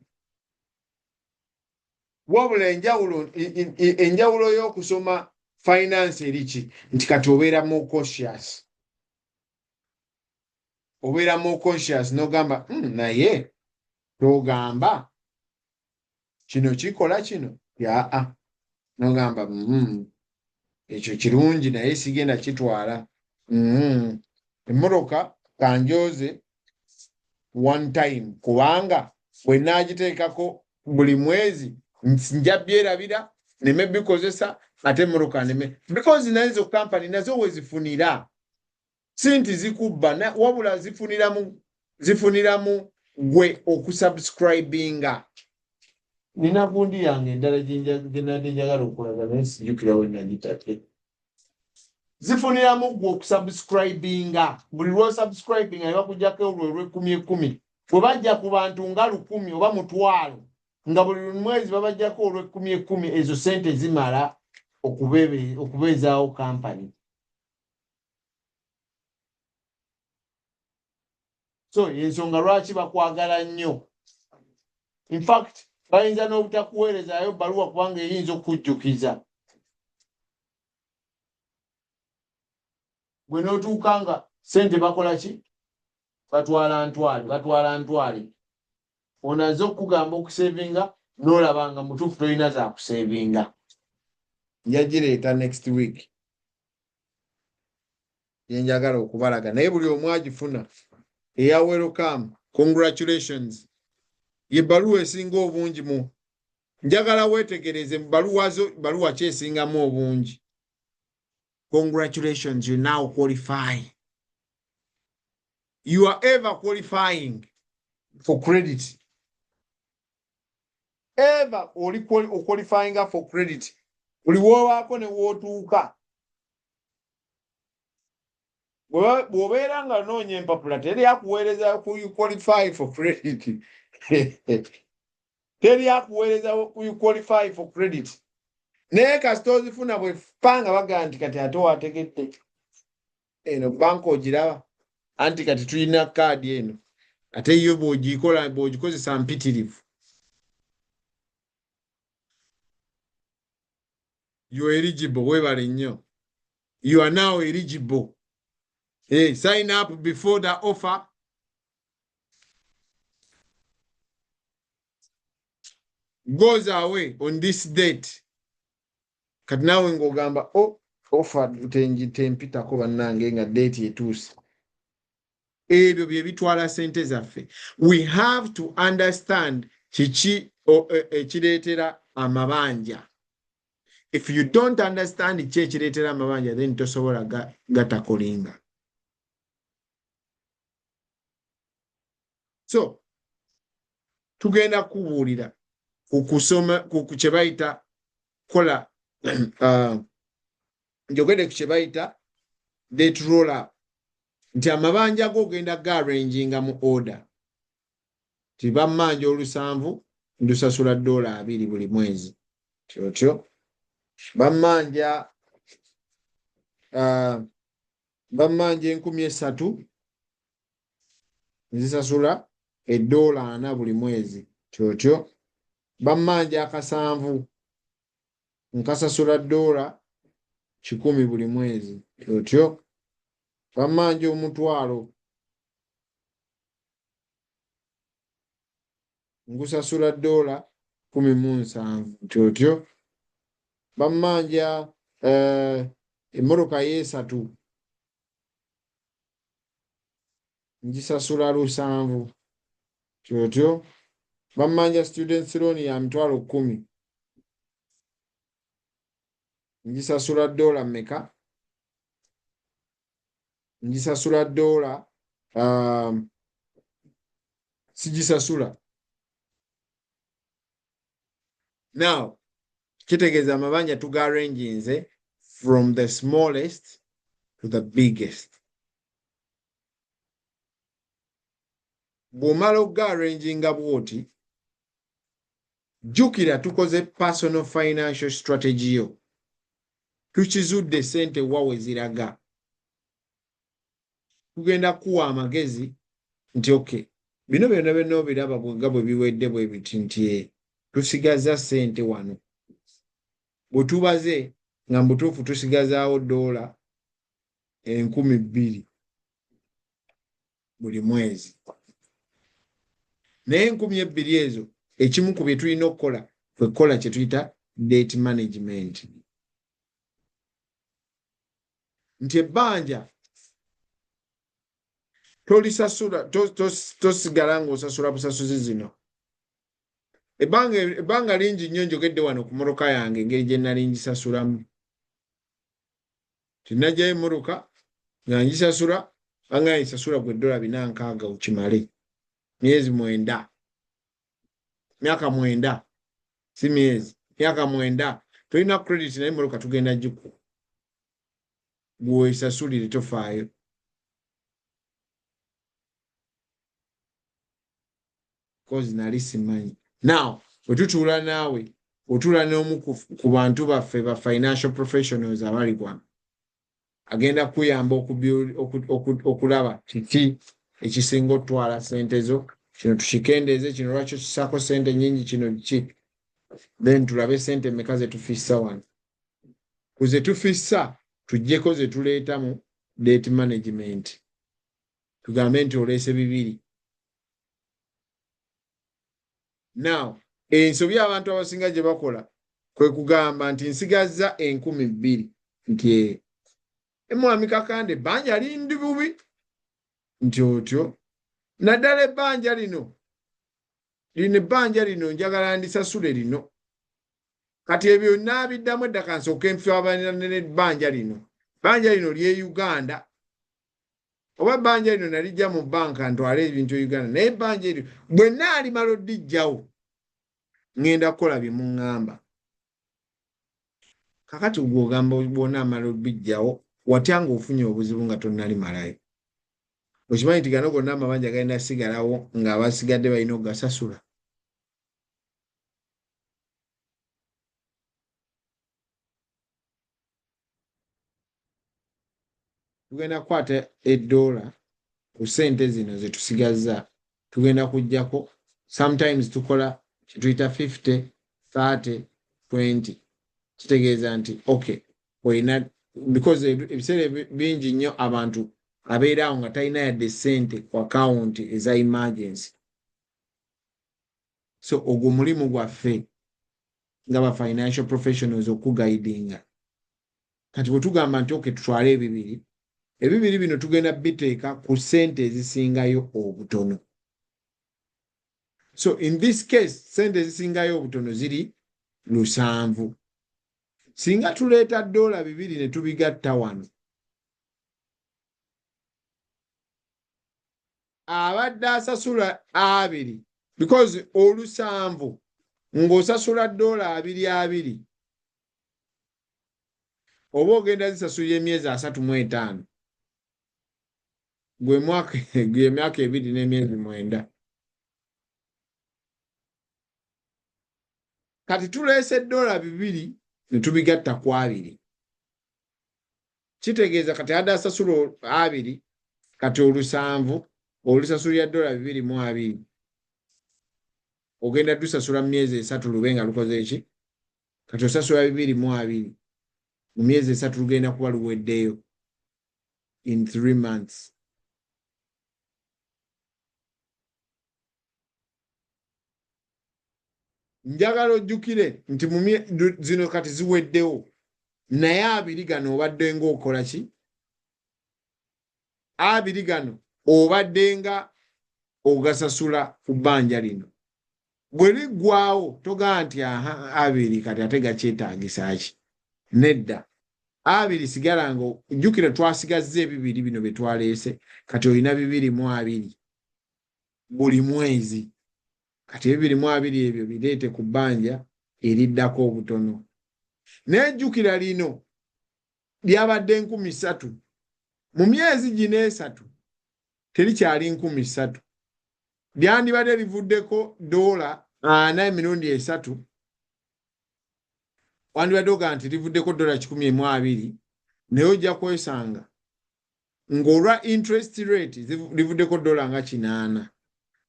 wabula enjawulo y'okusoma finance eriki nti kati obeera more conscious n'ogamba naye togamba kino kikola kino n'ogamba ekyo kirungi naye sigenda kitwala emmotoka kanjooze one time kubanga bwe naagiteekako buli mwezi nja byerabira neme bikozesa ate emmotoka neme because nazo company nazo wezifunira sinti zikubba wabula zifuniramu gwe okusubscribinga nina gundi yange endala gyenadde njagala okulaga naye sijjukira we nagitate zifuniramu gwe okusubscribinga buli lwosubscribinga ne bakuggyako olwo olw'10 bwe bajja ku bantu nga 1,000 oba 1,000 nga buli mwezi babajjako olw'10 ezo sente zimala okubeezaawo kampani so ensonga lwaki bakwagala nnyo in fact bayinza n'obutakuweerezaayo bbaluwa kubanga eyinza okujjukiza bwe n'otuukanga sente bakola ki batwala ntwale onaze okugamba okusevinga n'olabanga mutuufu tolina za kusevinga njagireeta next week yenjagala okubalaga naye buli omu agifuna eya welcome congratulations ye bbaluwa esinga obungi mu njagala weetegereze mu baluwa kyesingamu obungi congratulations, you now qualify. You are ever qualifying for credit. Ever qualifying for credit. Uliwowako ne wotuuka. Bw'obeera nga noonya empapula teri akuweereza ku qualify for credit. Teri akuweereza ku qualify for credit. Naye kasita ozifuna bw'epanga baga nti kati ate wategedde. Eno banka ogiraba. Anti kati tulina kaadi eno. Ate yo bw'ogikozesa mpitirivu. You are eligible. Webale nnyo. You are now eligible. Hey, sign up before the offer. Goes away on this date. Kati nawe ng'ogamba offer tempitako bannange nga date etuuse. Ebyo bye bitwala sente zaffe. We have to understand kiki ekireetera amabanja. If you don't understand kiki ekireetera amabanja, then tosobola gatakolinga. So, tugenda kubuulira kukusoma ku kye bayita kola njogede ku kye bayita debt roll up. Nti amabanja gogenda ga-arranginga mu order. Ti bammanja olusanvu ndusasula $2 buli mwezi. Kyotyo. Bammanja 3,000 nzisasula $4 buli mwezi. Kyotyo. Bammanja akasanvu nkasasula $100 buli mwezi. Kyotyo. Bammanja $1,000 ngusasula $17. Kyotyo. Bammanja emmoroka y'esatu ngisasula $7. Kyotyo. Bammanja students loan ya $10,000 ngisasula $1 mmeka? Ngisasula $1 sigisasula. Now, kitegeeza amabanja tuga-arranginze from the smallest to the biggest. Bw'omala okuga-arranginga bw'oti, jjukira tukoze personal financial strategy yo. Tukizudde sente wawe ziraga. Tugenda kuwa amagezi nti okay, bino byonna byonna obiraba bwe biwedde bwe biti nti tusigaza sente wano. Bwe tubaze nga mbutuufu tusigazaawo $2,000 buli mwezi. Naye $2,000 ezo ekimu ku bye tulina okukola kwe kukola kye tuyita debt management. Nti ebbanja tolisasula tosigala ng'osasula busasuzi zino. Ebbanga lingi nnyo njogedde wano ku mmotoka yange engeri gye nali ngisasulamu. Tinajjayo emmoroka nga ngisasula banga ngisasula gwe $460 ukimale. Myezi 9. Myaka 9. Si myezi. Myaka 9. Tolina credit naye emmoroka tugenda giku. Gwe isasulire tofaayo. Cause nali simanyi. Now, wetutuula naawe, otuula n'omu ku bantu baffe ba financial professionals abali wano. Agenda kuyamba okulaba kiki ekisinga otwala sente zo, kino tukikendeeze, kino lwaki kisaako sente nnyingi, kino ki. Then tulabe sente mmeka ze tufissa wano. Ku ze tufissa, tuggyeko ze tuleeta mu debt management. Tugambe nti oleese 2. Now, ensobi abantu abasinga gye bakola kwe kugamba nti nsigazza $2,000 nti mwami Kakande ebbanja lindi bubi nti otyo naddala ebbanja lino njagala ndisasule lino kati ebyo naabiddamu edda kansooka enfyabanira n'ebbanja lino banja lino lye Uganda oba banja lino nalijja mu banka ntwale ebintu Uganda naye banja lino bwe naalimala odijjawo ngenda kukola bye muŋŋamba kakati gw'ogamba bw'onaamala obijjawo watya ng'ofunye obuzibu nga tonnalimalayo okimanyi nti gano gonna amabanja galina sigalawo ng'abasigadde balina okugasasula tugenda kukwata $1 ku ssente zino ze tusigazza tugenda kujjako sometimes tukola kituyita 50 30 20 kitegeeza nti okay olina because ebiseera bingi nnyo abantu abeeraawo nga talina yadde ssente ku akawunti eza emergency so ogwo mulimu gwaffe nga ba financial professionals okuguidinga kati bwe tugamba nti okay tutwale ebibiri bino tugenda biteeka ku ssente ezisingayo obutono so in this case ssente ezisingayo obutono ziri 7 singa tuleeta $2 ne tubigatta wano abadde asasula 2 because 7 ng'osasula $2 oba ogenda zisasulira emyezi 35 gwe mwaka emyaka 2 n'emyezi 9 kati tuleese $2 ne tubigatta ku 2 kitegeeza kati adde asasula 2 kati 7 olusasulira $2.20 ogenda tusasula mu myezi 3 lube nga lukoze eki kati osasula $2.20 mu myezi 3 lugenda kuba luweddeyo in 3 months njagala ojjukire nti mu zino kati ziweddewo naye 2 gano obadde ng'okola ki 2 gano obadde nga ogasasula ku bbanja lino bwe liggwaawo togamba nti 2 kati ate gakyetaagisa ki nedda 2 sigala nga ojjukire twasigazza 2 bino bye twaleese kati olina $2.20 buli mwezi kati $2.20 ebyo bireete ku bbanja eriddako obutono nejjukira lino lyabadde 3,000 mu myezi gino 3 terikyali 3,000 lyandibadde livuddeko $4.3 wandibadde oga nti livuddeko $120 naye ojja kwesanga ng'olwa interest rate livuddeko $8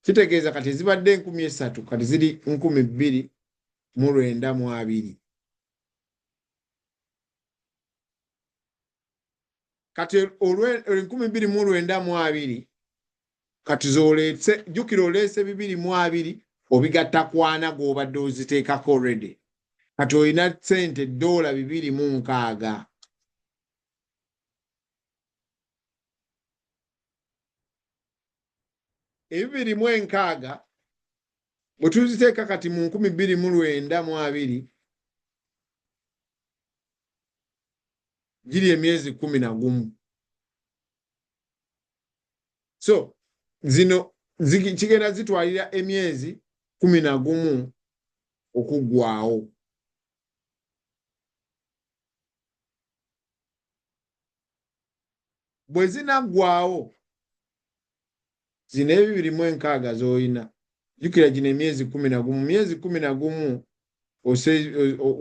kitegeeza kati zibadde 3,000 kati ziri 2,920 kati olwe 2,920 kati zoleese jjukira oleese $2.20 obigatta kwana g'obadde oziteekako already kati olina ssente $2.60 $2.60 bwe tuziteeka kati mu 2,920 giri emyezi 11 so zino kigenda zitwalira emyezi 11 okuggwaawo bwe zinaggwaawo zino $2.60 z'olina jjukira gino emyezi 11 mu myezi 11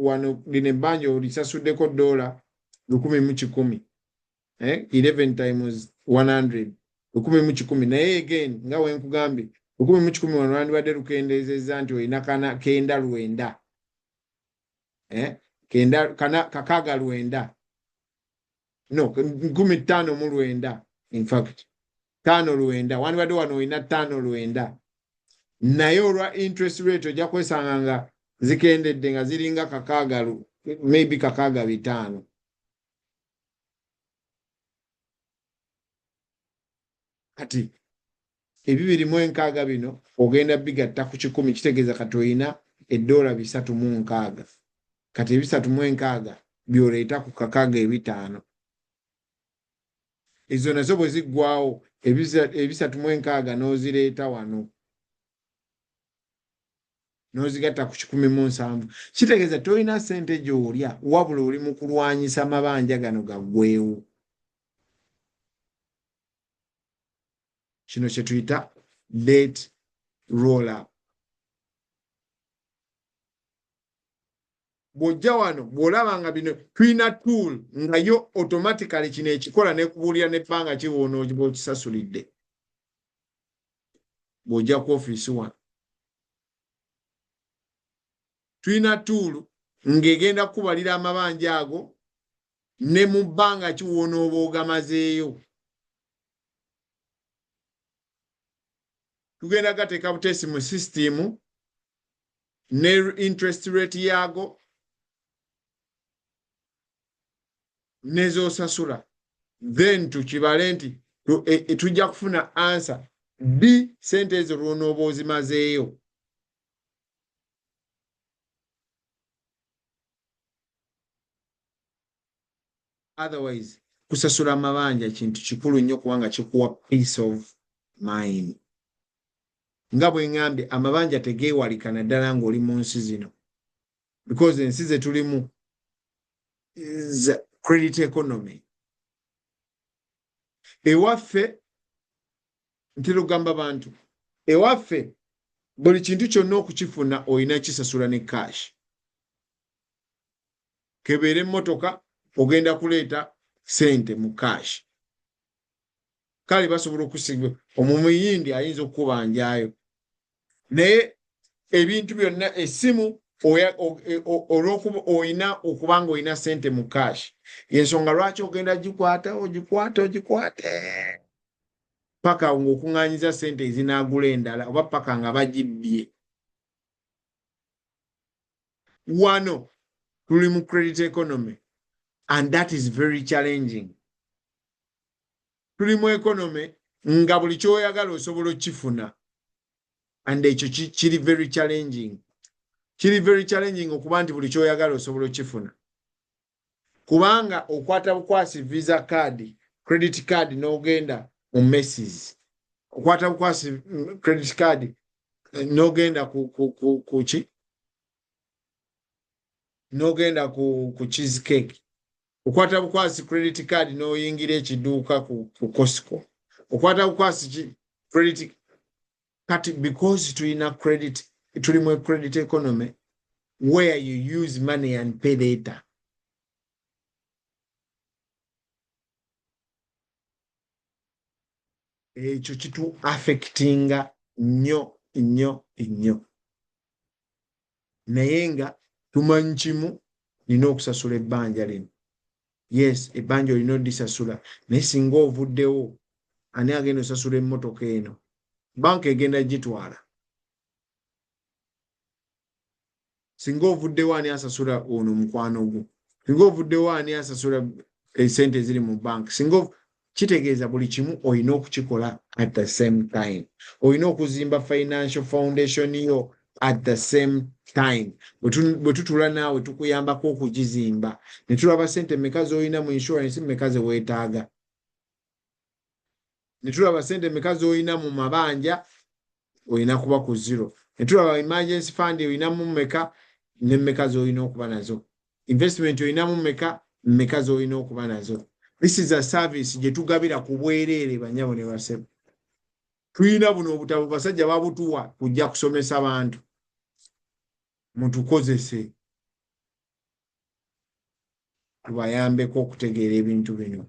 wano lino ebbanja olisasuddeko $1,110 11 times 100 $1,110 naye again nga wenkugambye $1,110 wano lwandibadde lukendeezezza nti olina 990 690 no 5,090 in fact 590 wandibadde wano olina 590 naye olwa interest rate ojja kwesanga nga zikendedde nga ziringa maybe 650 kati $2.60 bino ogenda bigatta ku 10 kitegeeza kati olina $360 kati $360 byoleeta ku $500 ezo nazo bwe ziggwawo ebisatu mu enkaaga n'ozireeta wano n'ozigatta ku 17 kitegeeza tolina ssente gy'olya wabula oli mu kulwanyisa amabanja gano gaggweewo. Kino kye tuyita debt roll up. Bw'ojja wano bw'olaba nga bino tulina tool nga yo automatically kino ekikola n'ekubuulira n'ebbanga kiwoona okisasulidde. Bw'ojja ku ofiisi wano tulina tool ng'egenda kukubalira amabanja ago ne mu bbanga kiwoona oba ogamazeeyo. Tugenda gateeka buteesi mu system ne interest rate yaago nezosasula, then tukibale nti tujja kufuna answer B sente ezo lw'onooba ozimazeeyo. Otherwise kusasula amabanja kintu kikulu nnyo kubanga kikuwa peace of mind. Nga bwe ngambye amabanja tegeewalika naddala ng'oli mu nsi zino, because ensi ze tulimu credit economy. Ewaffe ntera okugamba bantu, ewaffe buli kintu kyonna okukifuna olina kisasula ne cash. Kebeere emmotoka ogenda kuleeta sente mu cash. Kale basobola okusiga omumuyindi ayinza okubanjayo. Naye ebintu byonna esimu olw'okuba olina okuba ng'olina sente mu cash. Y'ensonga lwaki ogenda ogikwate paka ng'okuŋŋaanyiza sente ezinaagula endala oba paka nga bagibbye. Wano tuli mu credit economy and that is very challenging. Tuli mu economy nga buli ky'oyagala osobola okifuna, and ekyo kiri very challenging. Kiri very challenging okuba nti buli ky'oyagala osobola okifuna. Kubanga okwata bukwasi visa card, credit card n'ogenda mu Macy's. Okwata bukwasi credit card n'ogenda ku n'ogenda ku cheesecake. Okwata bukwasi credit card n'oyingira ekiduuka ku Costco. Okwata bukwasi credit card because tulina credit, tuli mu credit economy where you use money and pay later. Ekyo kitu affectinga nnyo. Naye nga tumanyi kimu, nina okusasula ebbanja lino. Yes, ebbanja olina odisasula, naye singa ovuddewo ani agenda osasula emmotoka eno? Banka egenda gitwala. Singa ovuddewo ani asasula ono mukwano gwo? Singa ovuddewo ani asasula esente eziri mu bank? Kitegeeza buli kimu olina okukikola at the same time. Olina okuzimba financial foundation yo at the same time. Bwe tutula naawe tukuyambako okugizimba. Ne tulaba sente mmeka z'olina mu insurance, mmeka ze weetaaga. Ne tulaba sente mmeka z'olina mu mabanja, olina kuba ku zero. Ne tulaba emergency fund olinamu mmeka, ne mmeka z'olina okuba nazo. Investment olinamu mmeka z'olina okuba nazo. This is a service gye tugabira ku bwereere banyabo ne basebo. Tulina buno obutabo basajja babutuwa kujja kusomesa bantu. Mutukozese. Tubayambeko okutegeera ebintu bino.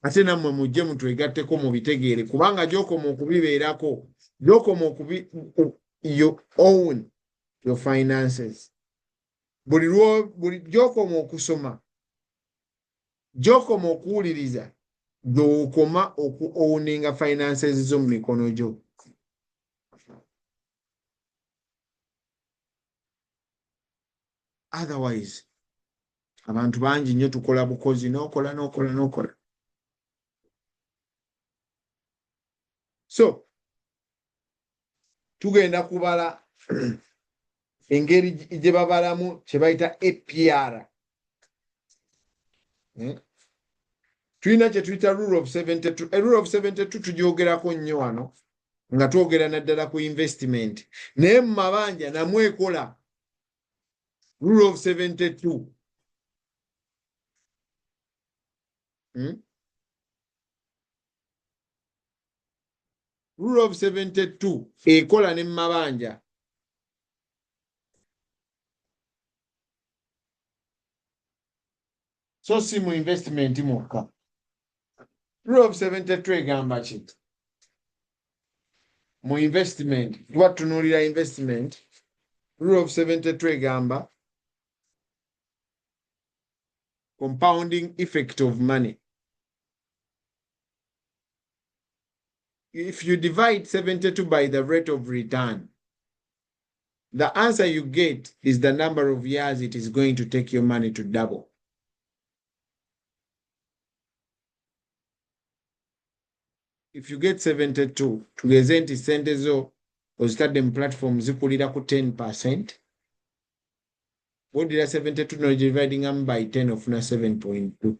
Ate nammwe mujje mutwegatteko mu bitegeere kubanga gy'okoma okubibeerako, gy'okoma you own your finances. Buli gy'okoma okusoma, gy'okoma okuwuliriza, gy'okoma oku-owninga finances zo mu mikono gyo. Otherwise, abantu bangi nnyo tukola bukozi n'okola. So, tugenda kubala engeri gye babalamu kye bayita APR. tulina kye tuyita rule of 72. Rule of 72 tugyogerako nnyo wano nga twogera naddala ku investment, naye mu mabanja namwe ekola rule of 72. Rule of 72 ekola ne mu mabanja. So si mu investment mwokka. Rule of 72 egamba ki? Mu investment, tuba tunuulira investment, rule of 72 egamba compounding effect of money. If you divide 72 by the rate of return, the answer you get is the number of years it is going to take your money to double. If you get 72, tugeze nti sente zo ozitadde mu platform zikulira ku 10%, wodira 72 no dividing by 10 ofuna 7.2.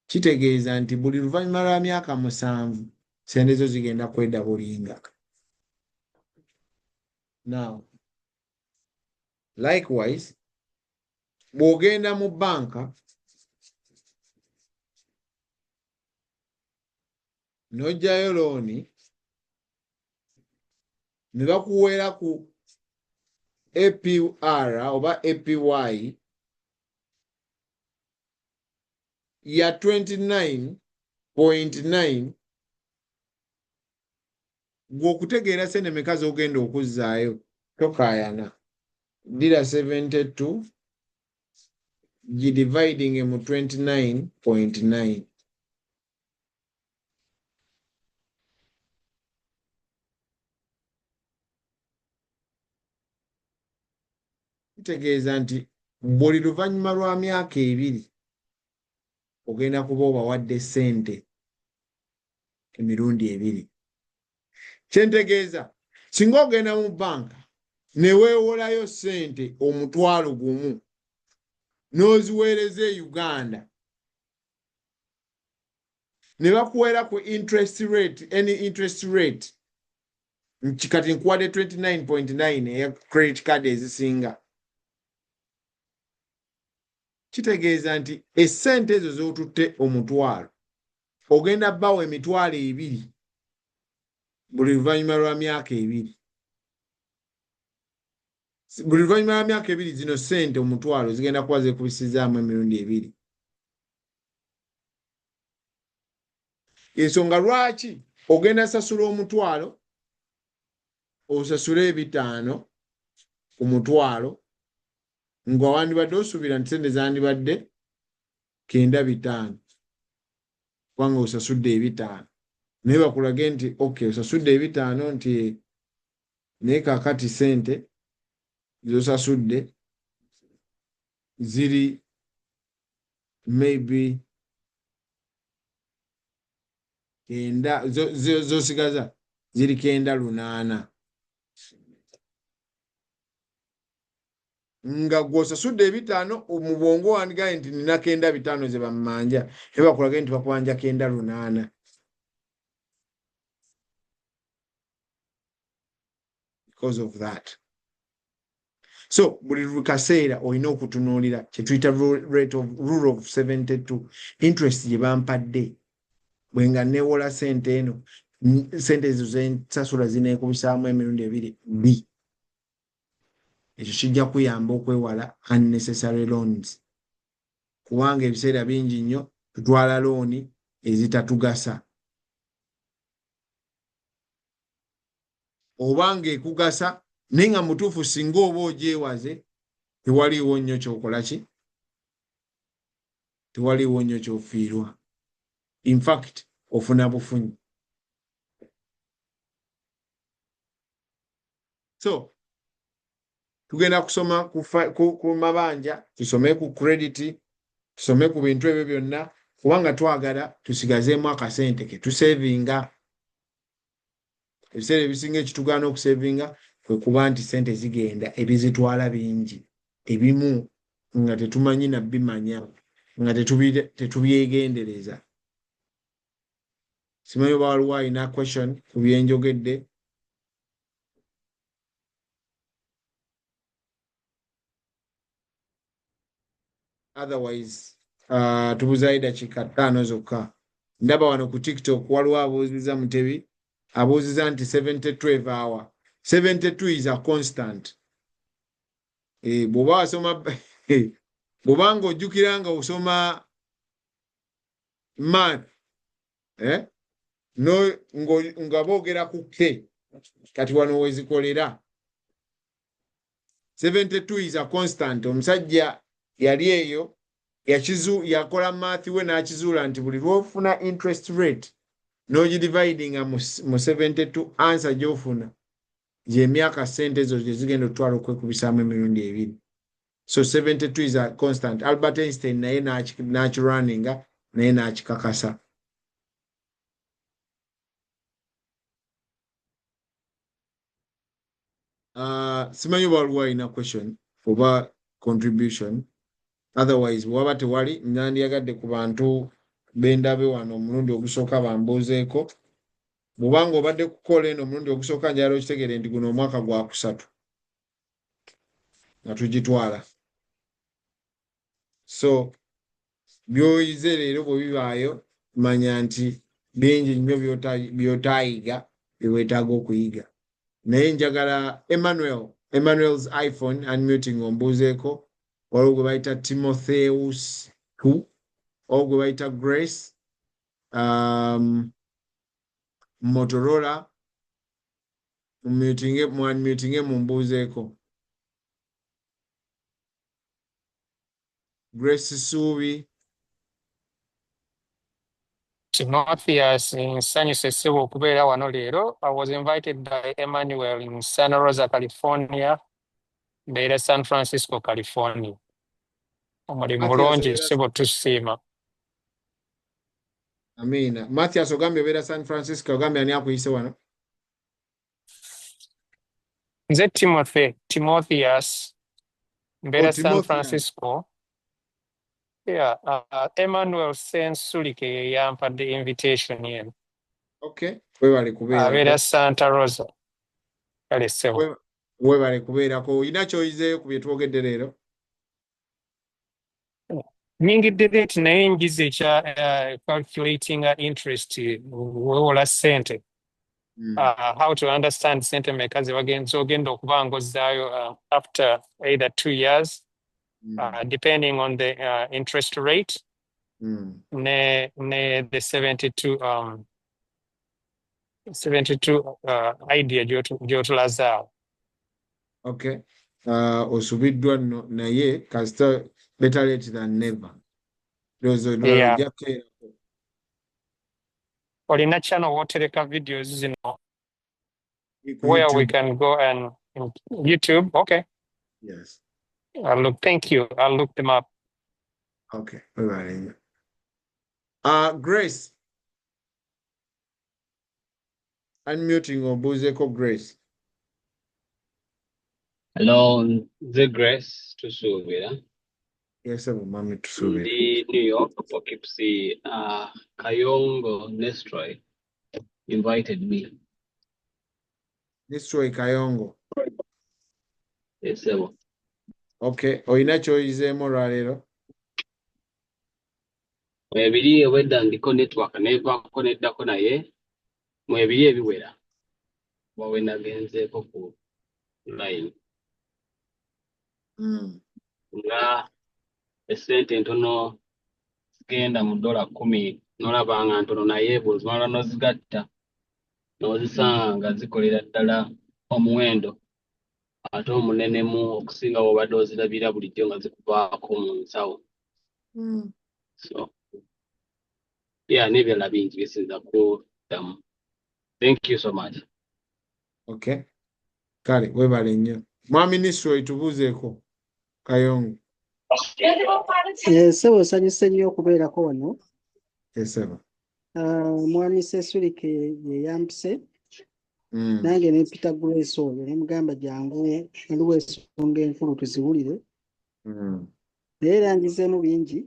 Kitegeeza nti buli luvannyuma lwa myaka 7 sente zo zigenda kwedabulinga. Now, likewise, bw'ogenda mu banka n'ojjayo looni ne bakuweera ku APR oba APY ya 29.9, gw'okutegeera sente meka z'ogenda okuzzaayo tokaayana. Dira 72 gidividing mu 29.9. Kitegeeza nti buli luvannyuma lwa myaka 2 ogenda kuba obawadde ssente emirundi 2. Kyentegeeza, singa ogenda mu banka ne weewolayo ssente omutwalo gumu n'oziweereza e Uganda ne bakuweera ku interest rate, any interest rate, kati nkuwadde 29.9 eya credit card ezisinga, kitegeeza nti essente ezo z'otutte omutwalo ogenda bbawo emitwalo 2 buli luvannyuma lwa myaka 2. Buli luvannyuma lwa myaka 2 zino ssente omutwalo zigenda kuba zeekubisizaamu emirundi 2. Ensonga lwaki ogenda sasula omutwalo osasule 5 ku mutwalo nga wandibadde osuubira nti sente zandibadde 9.5 kubanga osasudde 5, naye bakulage nti okay osasudde 5 nti naye kaakati sente zosasudde ziri maybe 9 zosigaza ziri 9.8 nga gw'osasudde 5 mu bwongo wandigaye nti nina 9.5 ze bammanja, naye bakulage nti bakubanja 9.8 because of that. So buli kaseera olina okutunuulira kye tuyita rule of 72, interest gye bampadde bwe nga neewola sente eno, sente ezo zensasula zineekubisaamu emirundi 2. Ekyo kijja kuyamba okwewala unnecessary loans, kubanga ebiseera bingi nnyo tutwala looni ezitatugasa, obanga ekugasa naye nga mutuufu singa oba ogyewaze tewaliiwo nnyo kyokola ki, tewaliiwo nnyo kyofiirwa. In fact ofuna bufunyi. So tugenda kusoma ku mabanja, tusome ku credit, tusome ku bintu ebyo byonna kubanga twagala tusigazeemu akasente ke tusevinga. Ebiseera ebisinga ekitugaana okusevinga kwe kuba nti sente zigenda ebizitwala bingi, ebimu nga tetumanyi na bimanya, nga tetubyegendereza. Simanyi oba waliwo alina question ku bye njogedde. Otherwise, tubuzayo eddakiika 5 zokka. Ndaba wano ku TikTok waliwo abuuziza Mutebi, abuuziza nti 72 evaawa. 72 is a constant. Bw'oba wasoma bw'obanga ojjukira nga osoma math, nga boogera ku K, kati wano wezikolera. 72 is a constant. Omusajja yali eyo yakola math we n'akizuula nti buli lw'ofuna interest rate n'ogidividinga mu 72 answer gy'ofuna gy'emyaka ssente ezo gye zigenda otwala okwekubisaamu emirundi 2. So 72 is a constant. Albert Einstein naye n'akirunninga naye n'akikakasa. Simanyi oba waliwo alina question oba contribution. Otherwise, bw'aba tewali, nandiyagadde ku bantu bendabe wano omulundi ogusooka bambuuzeeko. Bw'obanga obadde kukola eno omulundi ogusooka njala okitegere nti guno omwaka gwa 3 nga tugitwala. So, by'oyize leero bwe bibaayo, manya nti bingi nnyo by'otaayiga bye weetaaga okuyiga. Naye njagala Emmanuel's iPhone unmuting ombuuzeeko. Waliwo gwe bayita Timotheus oba gwe bayita Grace, Motorola, unmutinge mumbuuzeeko. Grace Subi. Timotheus nsanyuse ssebo okubeera wano leero. I was invited by Emmanuel in Santa Rosa, California. Mbeera San Francisco, California. Omulimu mulungi ssebo tusiima. Amina. Mathias ogambye obeera San Francisco, ogambye ani akuyise wano? Nze Timotheus. Mbeera San Francisco. Yeah, Emmanuel Sensulike ye yampadde invitation yen. Okay. Webale kubeera. Abeera Santa Rosa. Kale ssebo. Webale kubeerako. Olina ky'oyizeeyo ku bye twogedde leero? Nyingidde leeti naye njize ekya calculating interest wewola ssente. How to understand ssente mmeka ze ogenda okuba ng'ozzaayo after either 2 years. Depending on the interest rate, the 72 idea gy'otulazaao. Okay. Osubiddwa nno naye kasita better late than never. Yeah. Olina channel wotereka videos zino where we can go and YouTube. Okay. Yes. Thank you. I'll look them up. Okay. All right. Grace. Unmuting ombuuzeeko Grace. Hello, the Grace tusuubira. Yes, mami tusuubira. Ndi New York, Poughkeepsie, Kayongo Nestroy invited me. Nestroy Kayongo. Yes, sir. Okay, olina ky'oyizeemu olwaleero? Mwebiri ewedda ndiko network nevaako neddako naye mwebiri ebiwera wawe nagenzeeko ku line. Nga essente ntono zigenda mu $10 n'olabanga ntono naye bw'ozimala n'ozigatta n'ozisanga nga zikolera ddala omuwendo ate omunenemu okusinga bw'obadde ozirabira bulijjo nga zikuvaako mu nsawo. So yeah, n'ebirala bingi bisinza kuddamu. Thank you so much. Okay. Kale webale nnyo. Mwami Nestroy tubuuzeeko Kayongo. Ssebo nsanyuse nnyo okubeerako wano. Ssebo. Mwami Sensulike ye yampise. Nange ne Peter Grace oyo ne mugamba jangu waliwo ensonga enkulu tuziwulire. Naye era ngizeemu bingi.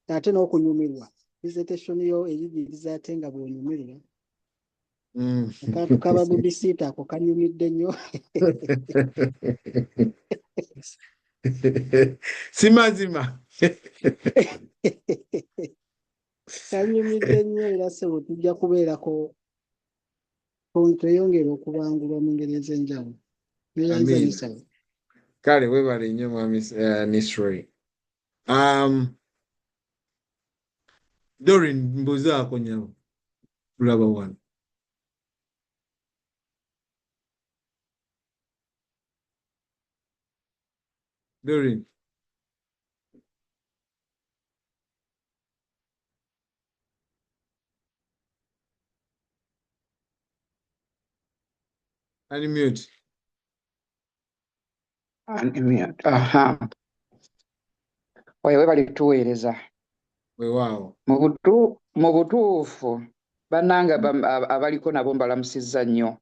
Ate n'okunyumirwa. presentation yo eyigiriza ate nga bw'onyumirwa. Akantu kaba BBC ako kanyumidde nnyo. Si mazima. Kanyumidde nnyo era sebo tujja kubeerako tweyongera okubangulwa mu ngeri ez'enjawulo. Amen. Kale webale nnyo mwami Nisroy. Doreen mbuzaako nyawo. Tulaba wano. Doreen. Unmute. Unmute. Aha. Wewe balituweereza. Weewaawo. Mu butuufu bannange abaliko nabo mbalamusizza nnyo.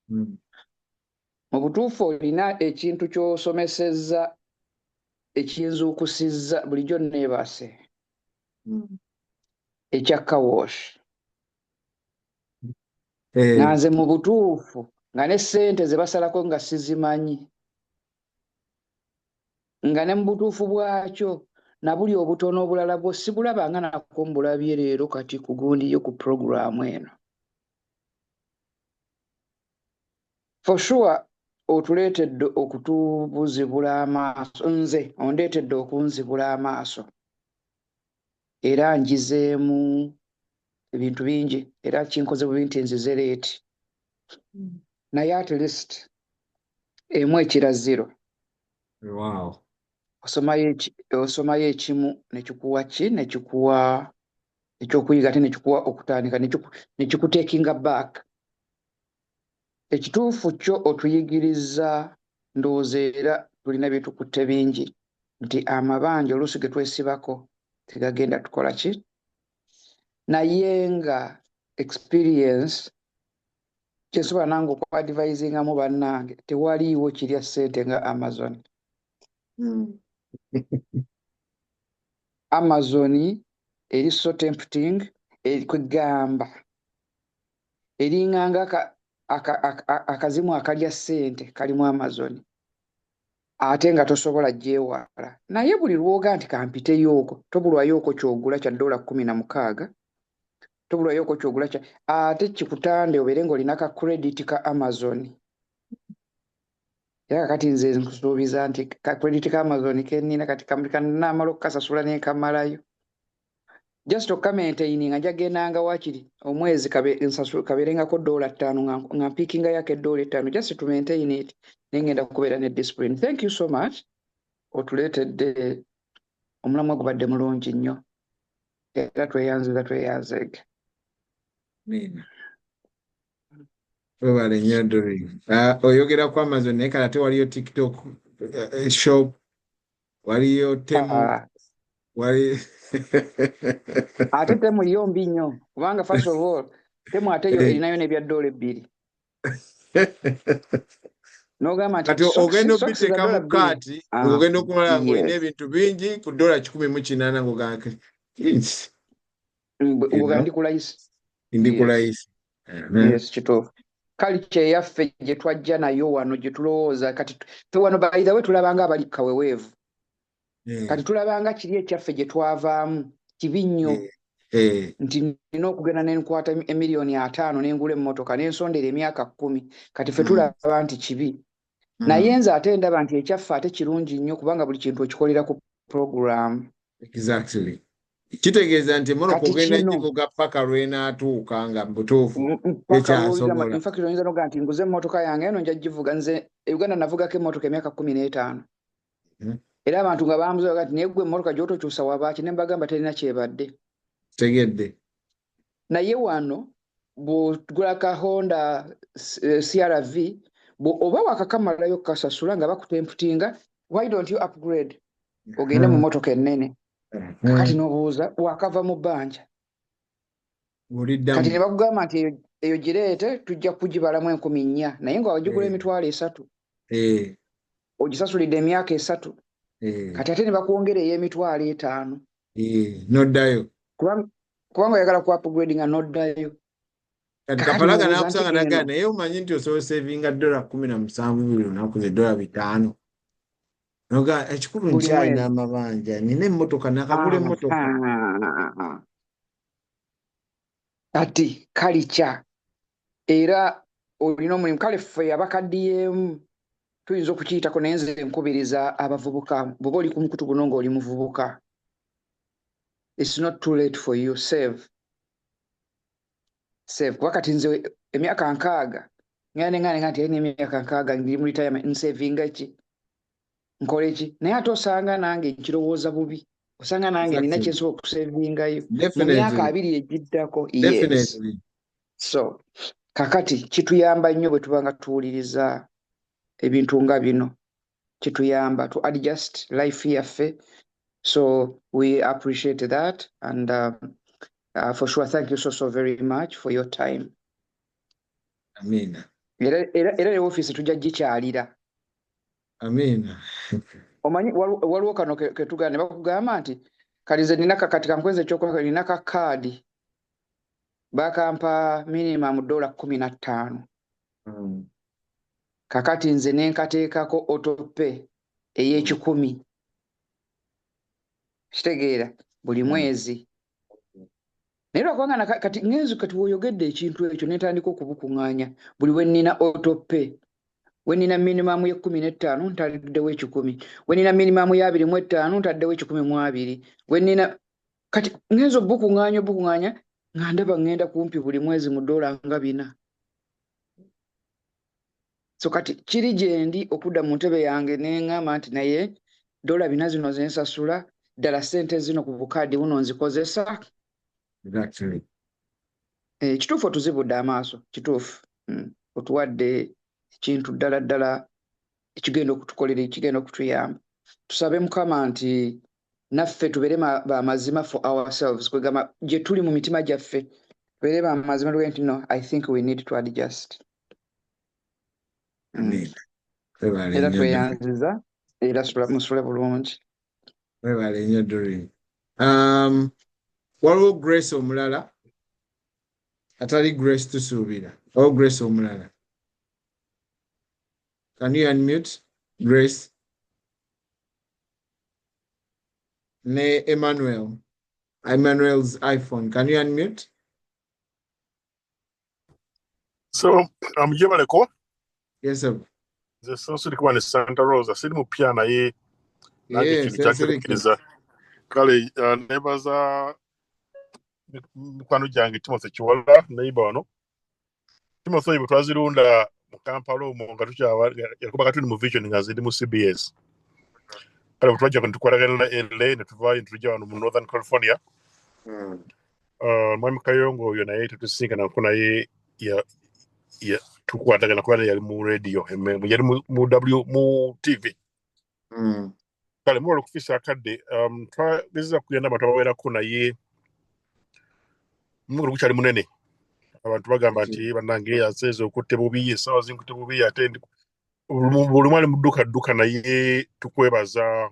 Mu butuufu olina ekintu ky'osomesezza ekinzuukusizza bulijjo neebase. Ekya kawosh. Nga nze mu butuufu nga ne ssente ze basalako nga sizimanyi. Nga ne mu butuufu bwakyo na buli obutono obulala bwo sibulabanga nako mbulabye leero kati kugundiyo ku programu eno. For sure otuleetedde okutubuzibula amaaso, nze ondeetedde okunzibula amaaso era njizeemu ebintu bingi era kinkoze bubi nti nzize leeti. Naye at least emu ekiraziro. Wow. Osomayo ekimu nekikuwa ki nekikuwa ekyokuyiga ate nekikuwa okutandika nekikutekinga back. Ekituufu kyo otuyigiriza ndowooza era tulina byetukutte bingi nti amabanja oluusi ge twesibako tegagenda tukola ki. Naye nga experience kyensobola nange okuadvisingamu bannange tewaliiwo kirya ssente nga Amazon. Amazon eri so tempting kwegamba eringanga akazimu akalya ssente kalimu Amazon ate nga tosobola gyewala. Naye buli lwoga nti kampiteyo okwo tobulwayo okwo kyogula kya $16, tobulwayo okwo kyogula kya ate kikutande obeere ng'olina ka credit ka Amazon. Era kati nze nkusuubiza nti ka credit ka Amazon kennina kati kanamala okukasasula nenkamalayo. Just okukamentaini nga njagendanga wakiri omwezi kabeerengako $5 nga mpiikinga yako $5 just to maintain it nengenda kubeera ne discipline. Thank you so much. Otuleetedde omulamwa gubadde mulungi nnyo era tweyanzeege. Webale nnyo Doreen. Oyogera ku Amazon naye kale ate waliyo TikTok shop, waliyo Temu, wali ate Temu yo mbi nnyo kubanga first of all Temu ate yo erinayo n'ebya $2. N'ogamba nti ogenda obiteeka mu kaati ng'ogenda okumala ng'olina ebintu bingi ku $180 ng'ogamba ndi kulayisi. Ndi kulayisi. Yes, kituufu. Culture yaffe gye twajja nayo wano gye tulowooza kati ffe wano by the way tulabanga abali kaweweevu. Kati tulabanga kiri ekyaffe gye twavaamu kibi nnyo. Nti nina okugenda nenkwata $5,000,000 nengula emmotoka nensondera emyaka 10 kati ffe tulaba nti kibi. Naye nze ate ndaba nti ekyaffe ate kirungi nnyo kubanga buli kintu okikolera ku program. Exactly. Kitegeeza nti emmotoka ogenda givuga paka lw'enaatuuka nga butuufu ekyasobola. In fact oyinza noga nti nguze emmotoka yange eno nja givuga nze Uganda navugako emmotoka emyaka 15. Era abantu nga bambuza nti naye gwe emmotoka gy'otokyusa wabaaki ne mbagamba terina kyebadde. Tegedde. Naye wano bw'ogula ka Honda CRV oba wakakamalayo kasasula nga bakutemputinga, why don't you upgrade ogende mu mmotoka ennene. Kati n'obuuza wakava mu bbanja. Kati ne bakugamba nti eyo gireete tujja kugibalamu 4,000 naye nga wagigula $3,000. Ogisasulidde emyaka 3. Kati ate ne bakwongera ey'emitwalo 5. Noddayo. kubanga oyagala ku upgrade nga noddayo. Kati Kakati Kapalaga ndowooza nakusanga nti nagana eno naye omanyi nti osobola savinga $17 buli lunaku ze $5. Noga ekikulu buli nkyalina mwezi. amabanja nina emmotoka nakagula emmotoka. Ati kalica era olina omulimu kale ffe abakaddiyeemu tuyinza okukiyitako naye nze nkubiriza abavubuka bw'oba oli ku mukutu guno ng'oli muvubuka. It's not too late for you. Save. Kuba kati nze emyaka 6 ngane nti alina emyaka 6 ndi mu retirement nsavinga ki nkole ki naye ate osanga nange nkirowooza bubi. Osanga nange nina kye nsobola okusavingayo mu myaka 2 egiddako. Yes. So kakati kituyamba nnyo bwe tuba nga tuwuliriza ebintu nga bino. Kituyamba to adjust life yaffe. So we appreciate that and for sure thank you so very much for your time. Amina. Era office tujja gikyalira. Amina. Omanyi waliwo kano ketugana ne bakugamba nti kalize nina kakati kankwenze ekyokukola nina ka kaadi bakampa minimum $15. Kakati nze nenkateekako autopay ey'Ekikumi. Kitegeera buli mwezi. Naye lwakubanga kati ngenzi kati woyogedde ekintu ekyo netandika okubukuŋŋaanya buli we nnina autopay. We nnina minimum ye15 ntaddewo Ekikumi. We nnina minimum ya 25 ntaddewo $12. We nnina kati ngenzi obukuŋŋaanya nga ndaba ngenda kumpi buli mwezi mu $4 nga 4. So kati kiri gye ndi okudda mu ntebe yange neŋŋamba nti naye $4 zino ze nsasula ddala ssente zino ku bukaadi buno nzikozesa. Exactly. Kituufu otuzibudde amaaso kituufu. Otuwadde ekintu ddala ekigenda okutukolera ekigenda okutuyamba. Tusabe Mukama nti naffe tubeere bamazima for ourselves. Kwegamba gye tuli mu mitima gyaffe tubeere bamazima tuge nti no I think we need to adjust. Era tweyanziza era musule bulungi. Webale nnyo Doreen. Waliwo Grace omulala atali Grace tusuubira. Grace omulala. Can you unmute Grace? Ne Emmanuel's iPhone. Can you unmute? So Jebaleko? Yes, sir. The Sensory one is Santa Rosa. Siri mu piano ye. Yes, yes. Kale nebaza kwanu jange Timothy Chiwala neighbor wano. Timothy ibo twazirunda mu Kampala mu nga tukyawa yakuba katuli mu vision nga ziri mu CBS. Kale twaje kuntukwalagana na LA ne tuvayo tujja wano mu Northern California. Mwami Kayongo oyo naye tutusinga na kuna ye ya tukwatagana kwa yali mu radio yali mu TV. Kale mwolo kufisa akadde twagezeza kugenda batawera kuna ye mungulu kukyali munene abantu bagamba nti banange yaseeze okutte bubi esawa zinkutte bubi atendi buli mwali mudduka naye tukwebaza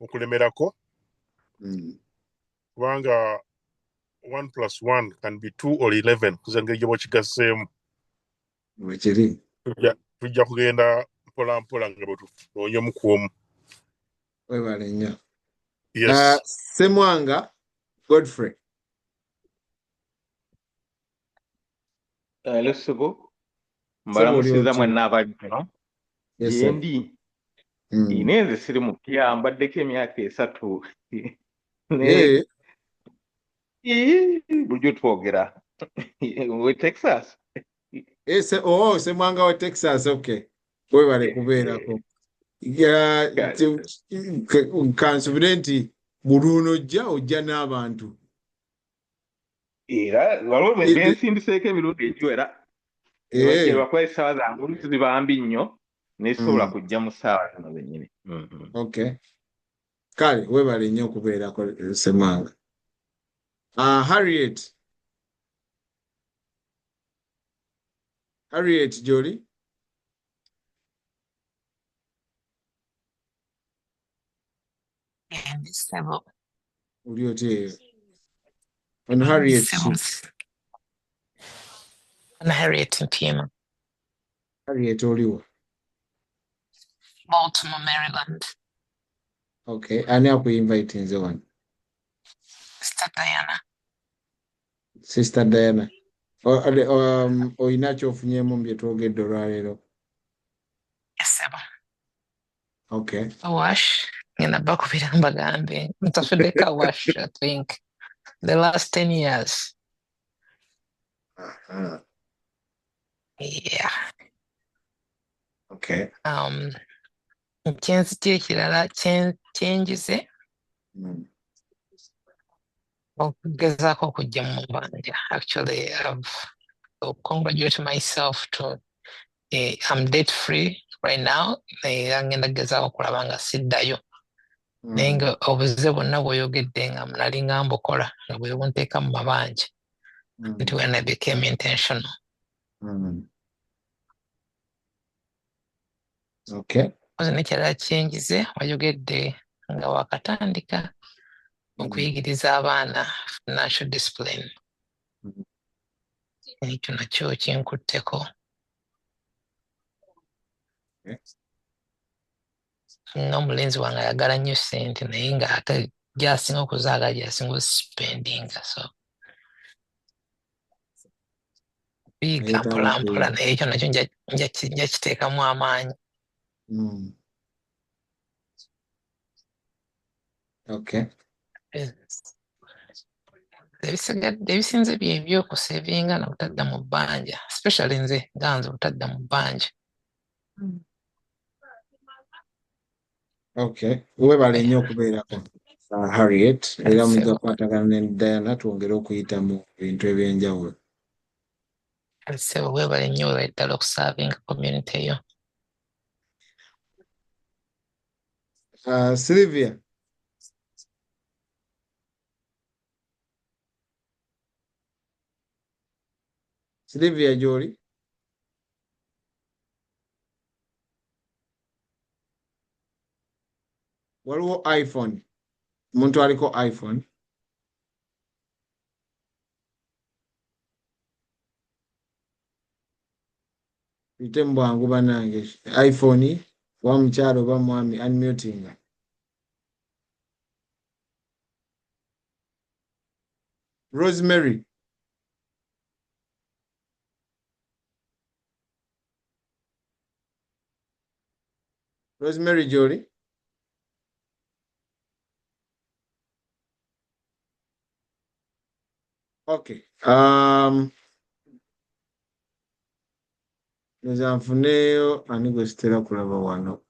okulemerako kubanga 1 + 1 can be 2 or 11 kuzengeri gye bokigaseemu wekiri tujja kugenda mpola nga bwetunoonye omukuomu. Webale nnyo. Yes. Semwanga Godfrey. Lusubu mbalamusiza mwenna abali kuno. Yendi inenze siri mupya mbaddeko emyaka 3 bulijjo twogera we Texas. Semwanga wa Texas. Okay, webale kubeerako. Kansubire nti buluno ojja n'abantu. Era waliwo bensindiseeko emirundi egiwera. Lwakuba essaawa zange oluusi ziba mbi nnyo nesobola kujja mu ssaawa zino zennyini. Okay. Kale webale nnyo okubeerako Semwanga. Harriet Jolie. Uli otya eyo? On Harriet. On Harriet Mpiema. Harriet oliwa. Baltimore, Maryland. Okay, ani akuinvite nze wano? Sister Diana. Sister Diana. Oyina kyofunyemu bye twogedde olwaleero? Yes, sir. Okay. Wash. Ngenda bakubira mbagambe. Ntafudde ka wash, I think. The last 10 years. Yeah. Okay. Kyensi kirala kyenjize okugezaako okujja mu mabanja. Actually, I've congratulated myself to I'm debt free right now. Era ngenda gezaako okulaba nga siddayo. Naye nga obuzibu bwonna bw'oyogedde nga nali nga mbukola nga bwe bunteeka mu mabanja. Nti when I became intentional. Okay. Nekirala kyenjize wayogedde nga wakatandika okuyigiriza abaana financial discipline. Ekyo nakyo kinkutteko. N'omulenzi wange ayagala nnyo ssente naye nga ate gy'asinga okuzaagala gy'asinga ospendinga. So biyiga mpola mpola naye ekyo nakyo nja kiteekamu amaanyi. Okay. Ebisinze byebyo okusevinga n'obutadda mu bbanja, especially nze ganze obutadda mu bbanja. Okay. Webale nnyo okubeerako Harriet era mujja kukwatagana ne Diana twongere okuyita mu bintu ebyenjawulo. Sebo webale nnyo olw'edda ddala okusavinga community eyo. Sylvia. Sylvia Joli. Waliwo iPhone. Omuntu aliko iPhone. Ite mbwangu banange. iPhone wa mukyalo oba mwami unmuting. Rosemary. Rosemary Jory. Okay. Nzanfuneyo ani gwe sitera kulaba wano.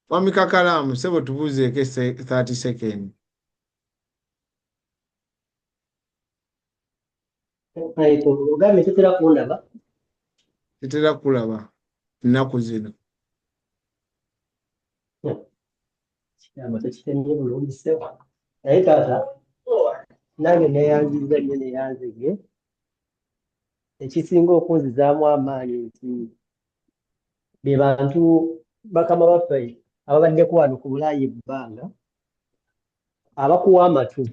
Wamika kalamu sebo tubuzeeko 30 seconds. Ogambe tetera kulaba. Tetera kulaba nnaku zino. Kigambo tekitemye bulungi sewa. Naye taata nange neeyanziza nnyo neeyanzige. Ekisinga okunzizaamu amaanyi nti be bantu bakama baffe ababaddeko wano ku Bulaayi ebbanga abakuwa amatu.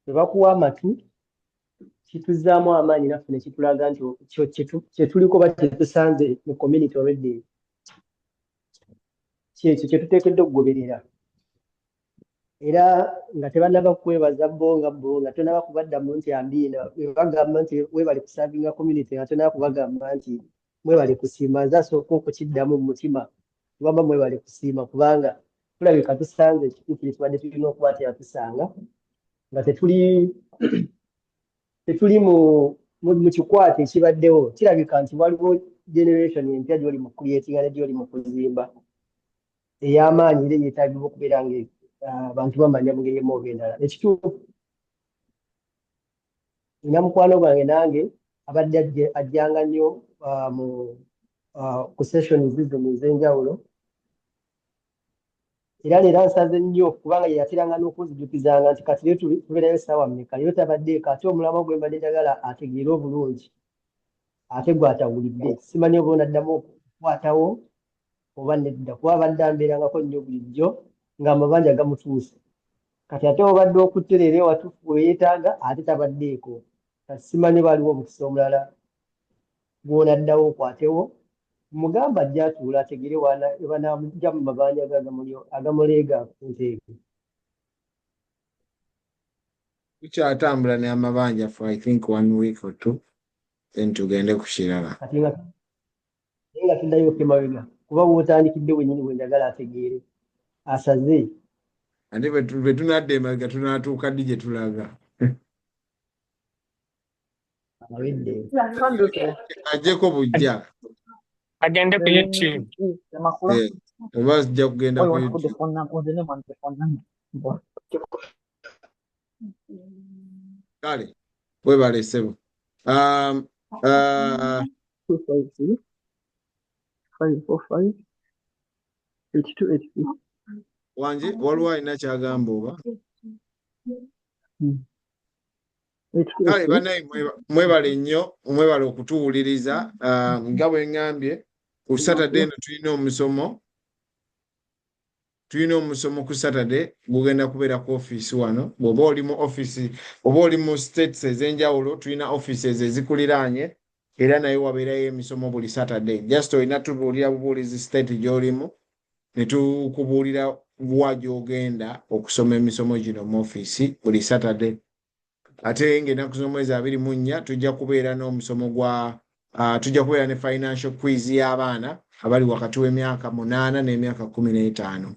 Bwe bakuwa amatu kituzaamu amaanyi naffe ne kitulaga nti kye tuliko ba kyetusanze mu community already kyekyo kye tuteekeddwa okugoberera. Era nga tebannaba kwebaza bo nga tonaba kubaddamu nti ambiina bagamba nti weebale kusavinga community nga tonaba kubagamba nti mwebale kusiima. Nze asooka okukiddamu mu mutima tubamba mwebale kusiima kubanga tulabika tusanze ekituukiri tubadde tulina okuba teyatusanga nga tetuli mu kikwate ekibaddewo. Kirabika nti waliwo generation empya gy'oli mu creatinga ne gy'oli mu kuzimba ey'amaanyi era eyeetaagibwa okubeera nga abantu bamanya mu ngeri emu oba endala. Ekituufu nina mukwano gwange nange abadde ajjanga nnyo ku sessions zino ez'enjawulo era leero nsaze nnyo kubanga yeyateranga n'okunzijukizanga nti kati tubeerayo essaawa mmeka leero tabaddeeko ate omulamwa gwe mbadde njagala ategeere obulungi ate gw'atawulidde. Simanyi oba onaddamu okukwatawo oba nedda kuba abadde ambeerangako nnyo bulijjo ng'amabanja gamutuuse. kati ate obadde okuterera ewatuufu weyeetaaga ate tabaddeeko kati simanyi baliwo omukisa omulala gw'onaddawo okwatewo mugamba ajja atuula ategere banamugya mu mabanja agamuleega ku nteeko tukyatambula n'amabanja for I think 1 week or 2 then tugende ku kirala kati nga tuddayo kemabega kuba bw'otandikidde wennyini bwe njagala ategeere asaze ate bwe tunadda emabega tunaatuuka ddi gye tulaga awedde ajjeko bujja agende ku YouTube. oba ajja kugenda ku YouTube. Kale webale ssebo. 253 545 82 wanje waliwo alina kyagamba oba kale banaye mwebale nnyo mwebale okutuwuliriza nga bwe ŋŋambye ku Saturday eno tulina omusomo ku Saturday gugenda kubeera ku office wano bw'oba oli mu office oba oli mu states ez'enjawulo tulina offices ezikuliraanye era naye wabeerayo emisomo buli Saturday just olina tubuulira bubuulizi state gy'olimu ne tukubuulira wa gy'ogenda okusoma emisomo gino mu office buli Saturday ate ng'ennaku z'omwezi 24 tujja kubeera n'omusomo tujja kubeera ne financial quiz y'abaana abali wakati w'emyaka 8 n'emyaka 15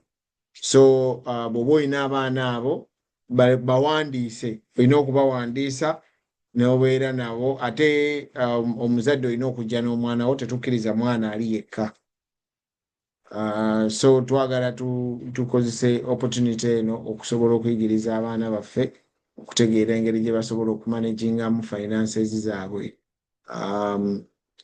so bw'oba olina abaana abo bawandiise olina okubawandiisa n'obeera nabo ate omuzadde olina okujja n'omwana wo tetukkiriza mwana ali yekka so twagala tukozese opportunity eno okusobola okuyigiriza abaana baffe okutegeera engeri gye basobola okumanagingamu finances zaabwe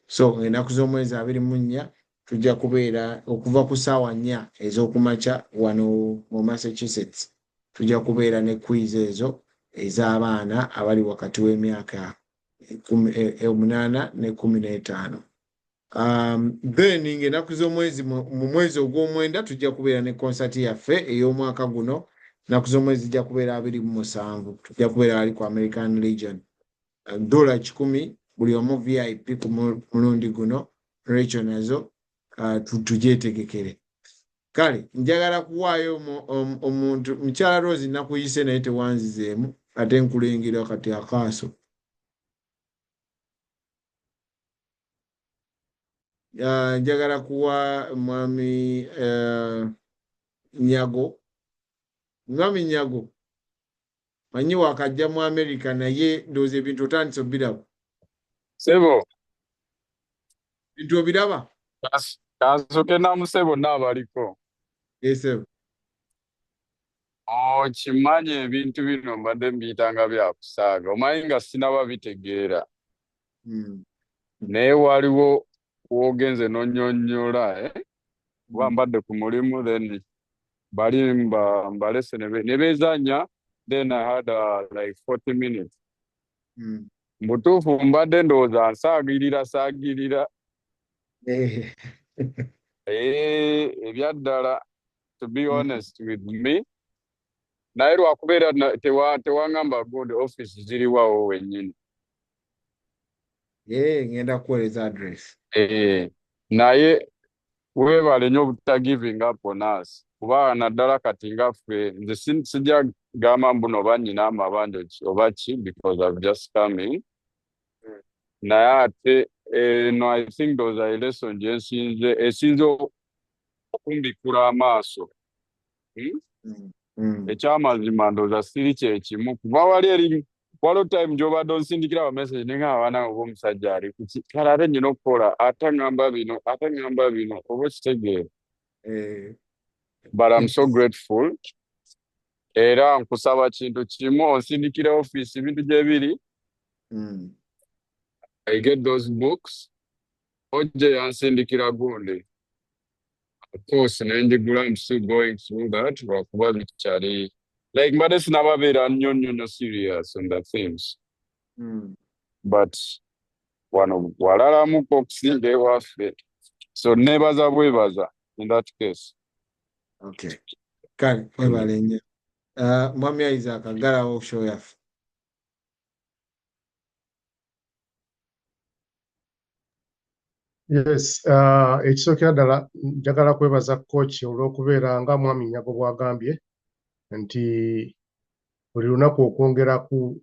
so ennaku z'omwezi 24 tujja kubeera okuva ku ssaawa 4 ez'okumakya wano mu Massachusetts tujja kubeera ne quiz ezo ez'abaana abali wakati w'emyaka 8 ne 15 then ng'ennaku z'omwezi mu mwezi ogw'omwenda tujja kubeera ne concert yaffe ey'omwaka guno ennaku z'omwezi zijja kubeera 27 tujja kubeera ali ku American Legion $100 buli omu VIP ku mulundi guno Rachel nazo tugyetegekere kale njagala kuwaayo omuntu mukyala Rose nakuyise naye tewanzizeemu ate nkulengera kati akaaso njagala kuwa mwami Nyago manyi wakajja mu America naye ndowooza ebintu otandise obiraba Sebo bintu obiraba kasoke namusebo n'abaliko Sebo kimanye ebintu bino mbadde mbiyitanga byakusaaga omanyi nga sinaba bitegeera naye waliwo wogenze nonyonyola kuba mbadde ku mulimu then bali mbalese ne beezanya then I had like 40 minutes mbutuufu mbadde ndowooza nsaagirira ebyaddala to be honest with me naye lwakubeera tewaŋŋamba good office ziriwawo wennyini ngenda kuweereza address naye weebale nnyo obutagiving up on us kuba naddala kati nga ffe nze sijja gamba mbuno oba nnyina amabanja oba ki because I've just coming naye ate no I think those are lesson gye esinze okumbikula amaaso ekyamazima ndowooza siri kyekimu kuba waliwo time gy'obadde onsindikira wa message nenga abaana b'omusajja ali kuki kale ate nnyina okukola ate ngamba bino oba okitegeera but I'm so grateful era nkusaba kintu kimu onsindikira office ebintu gye biri I get those books ojje yansindikira gundi of course nenjigula I'm still going through that lwakuba bikyali like mbadde sinababeera nnyo serious on the things but wano walalamuko okusinga ewaffe so nebaza bwebaza in that case okay kale webale nnyo Mwami Isaac aggalawo show yaffe. Yes, ekisookera ddala njagala kwebaza coach olw'okubeera nga mwami Nyago bw'agambye nti buli lunaku okwongera ku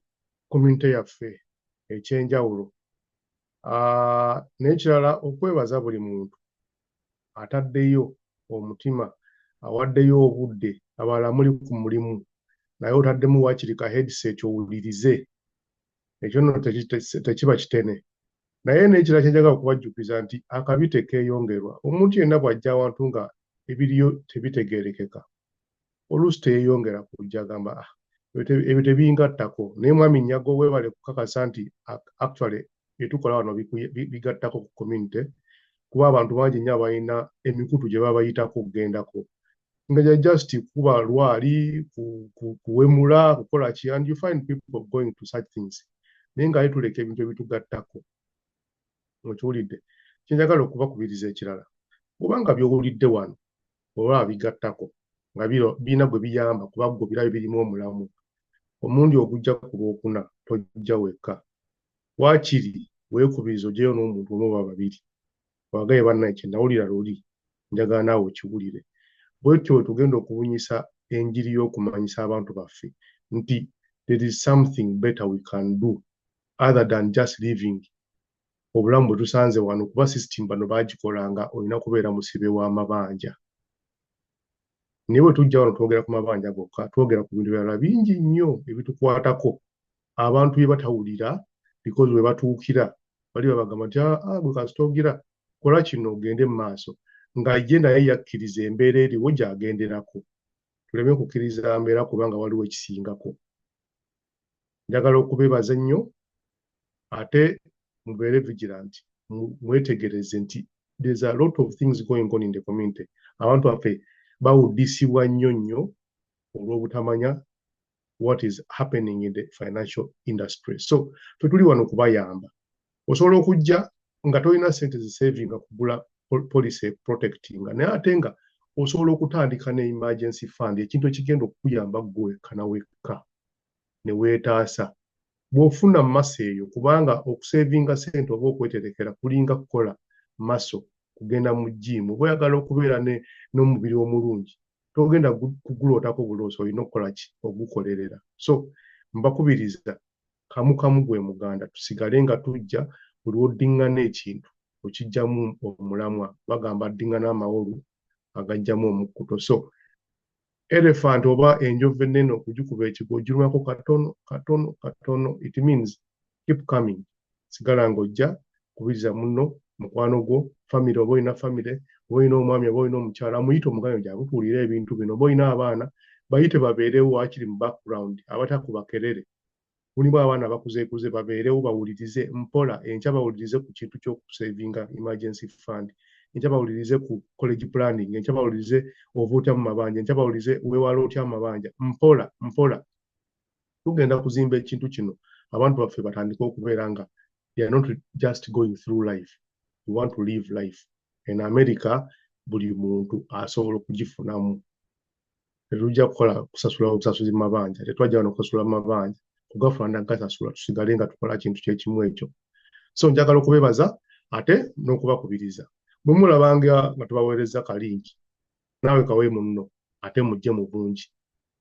community yaffe ekyenjawulo. N'ekirala okwebaza buli muntu ataddeyo omutima, awaddeyo obudde, abalala muli ku mulimu naye otaddemu waakiri ka headset owulirize. Ekyo nno tekiba kitene. Naye n'ekirala kye njagala okubajjukiza nti akabi tekeeyongerwa. Omuntu yenna bw'ajja awantu nga ebiriyo tebitegeerekeka, oluusi teyeeyongera kujja agamba ebyo tebingattako. Naye mwami Nyago weebale kukakasa nti actually bye tukola wano bigattako ku community, kuba abantu bangi nnyo abalina emikutu gye baba bayitako okugendako. Nga just kuba lwali, kuwemula, kukola ki, and you find people going to such things. Naye nga tuleka ebintu ebitugattako. Okiwulidde? Kye njagala okubakubiriza ekirala. Kubanga by'owulidde wano oba bigattako nga birina gwe biyamba kuba gwe birabyo birimu omulamu. Omundi ogujja ku lwokuna tojja wekka. Waakiri weekubiriza oggyeyo n'omuntu omu oba babiri. Wagaye bannaye kye nawulira luli njagala naawe okiwulire. Bwetyo tugenda okubunyisa enjiri y'okumanyisa abantu baffe nti there is something better we can do other than just living obulamu bwe tusanze wano, kuba system bano baagikolanga olina kubeera musibe w'amabanja. Naye bwe tujja wano twogera ku mabanja gokka, twogera ku bintu birala bingi nnyo ebitukwatako abantu bye batawulira because we batuukira bali babagamba nti gwe kasitoogira kola kino ogende mu maaso, nga ye naye yakkiriza embeera eriwo gy'agenderako. Tuleme kukkiriza mbeera kubanga waliwo ekisingako. Njagala okubeebaza ennyo ate mubeere vigilant, mwetegereze nti there's a lot of things going on in the community. Abantu baffe bawuddisibwa nnyo olw'obutamanya what is happening in the financial industry. So tetuli wano kubayamba. Osobola okujja nga tolina ssente zisavinga kugula policy protecting, naye ate nga osobola okutandika ne emergency fund, ekintu ekigenda okukuyamba ggwe wekka na wekka ne weetaasa. Bw'ofuna maso eyo, kubanga okusevinga ssente oba okweterekera kulinga kukola maso, kugenda mu gym. Oba oyagala okubeera n'omubiri omulungi, togenda kugulootako buloosi, olina okukola ki? Ogukolerera. So mbakubiriza kamu gwe muganda, tusigale nga tujja buli lw'oddiŋŋana ekintu okijjamu omulamwa. Bagamba addiŋŋana amawolu agajjamu omukkuto. So elephant oba enjovu ennene okugikuba ekigo ogirumako katono, it means keep coming. Sigala ng'ojja kubiriza munno, mukwano gwo, famire oba olina famire, oba olina omwami oba olina omukyala, muyite omuganda gye abutuulira ebintu bino. Oba olina abaana bayite babeerewo waakiri mu background, abatakubakerere. Mulimu abaana bakuzeekuze babeerewo bawulirize mpola, enkya bawulirize ku kintu ky'okusavinga emergency fund, enkya bawulirize ku college planning, enkya bawulirize ova otya mu mabanja, enkya bawulirize weewala otya mu mabanja. Mpola. Tugenda kuzimba ekintu kino abantu baffe batandike okubeera nga they are not just going through life, we want to live life. In America buli muntu asobola okugifunamu. Tetujja kukola kusasula obusasuzi mu mabanja, tetwajja wano kusasula mu mabanja, kugafuna ngasasula, tusigale nga tukola kintu kyekimu ekyo. So njagala okubeebaza ate n'okubakubiriza. Bwe mulabanga nga tubaweereza kalinki, naawe kawe munno ate mujje mu bungi.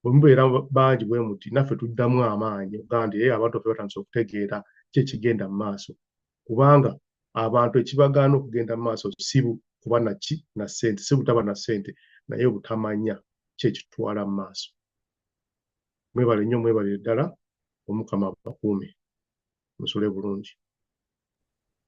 Bwe mubeera bangi bwe muti naffe tuddamu amaanyi ogandi abantu baffe batandise okutegeera ki ekigenda mu maaso. Kubanga abantu ekibagaana okugenda mu maaso si kuba na ssente, si butaba na ssente, naye butamanya ki ekitwala mu maaso. Mwebale nnyo, mwebale ddala, Omukama abakuume musule bulungi.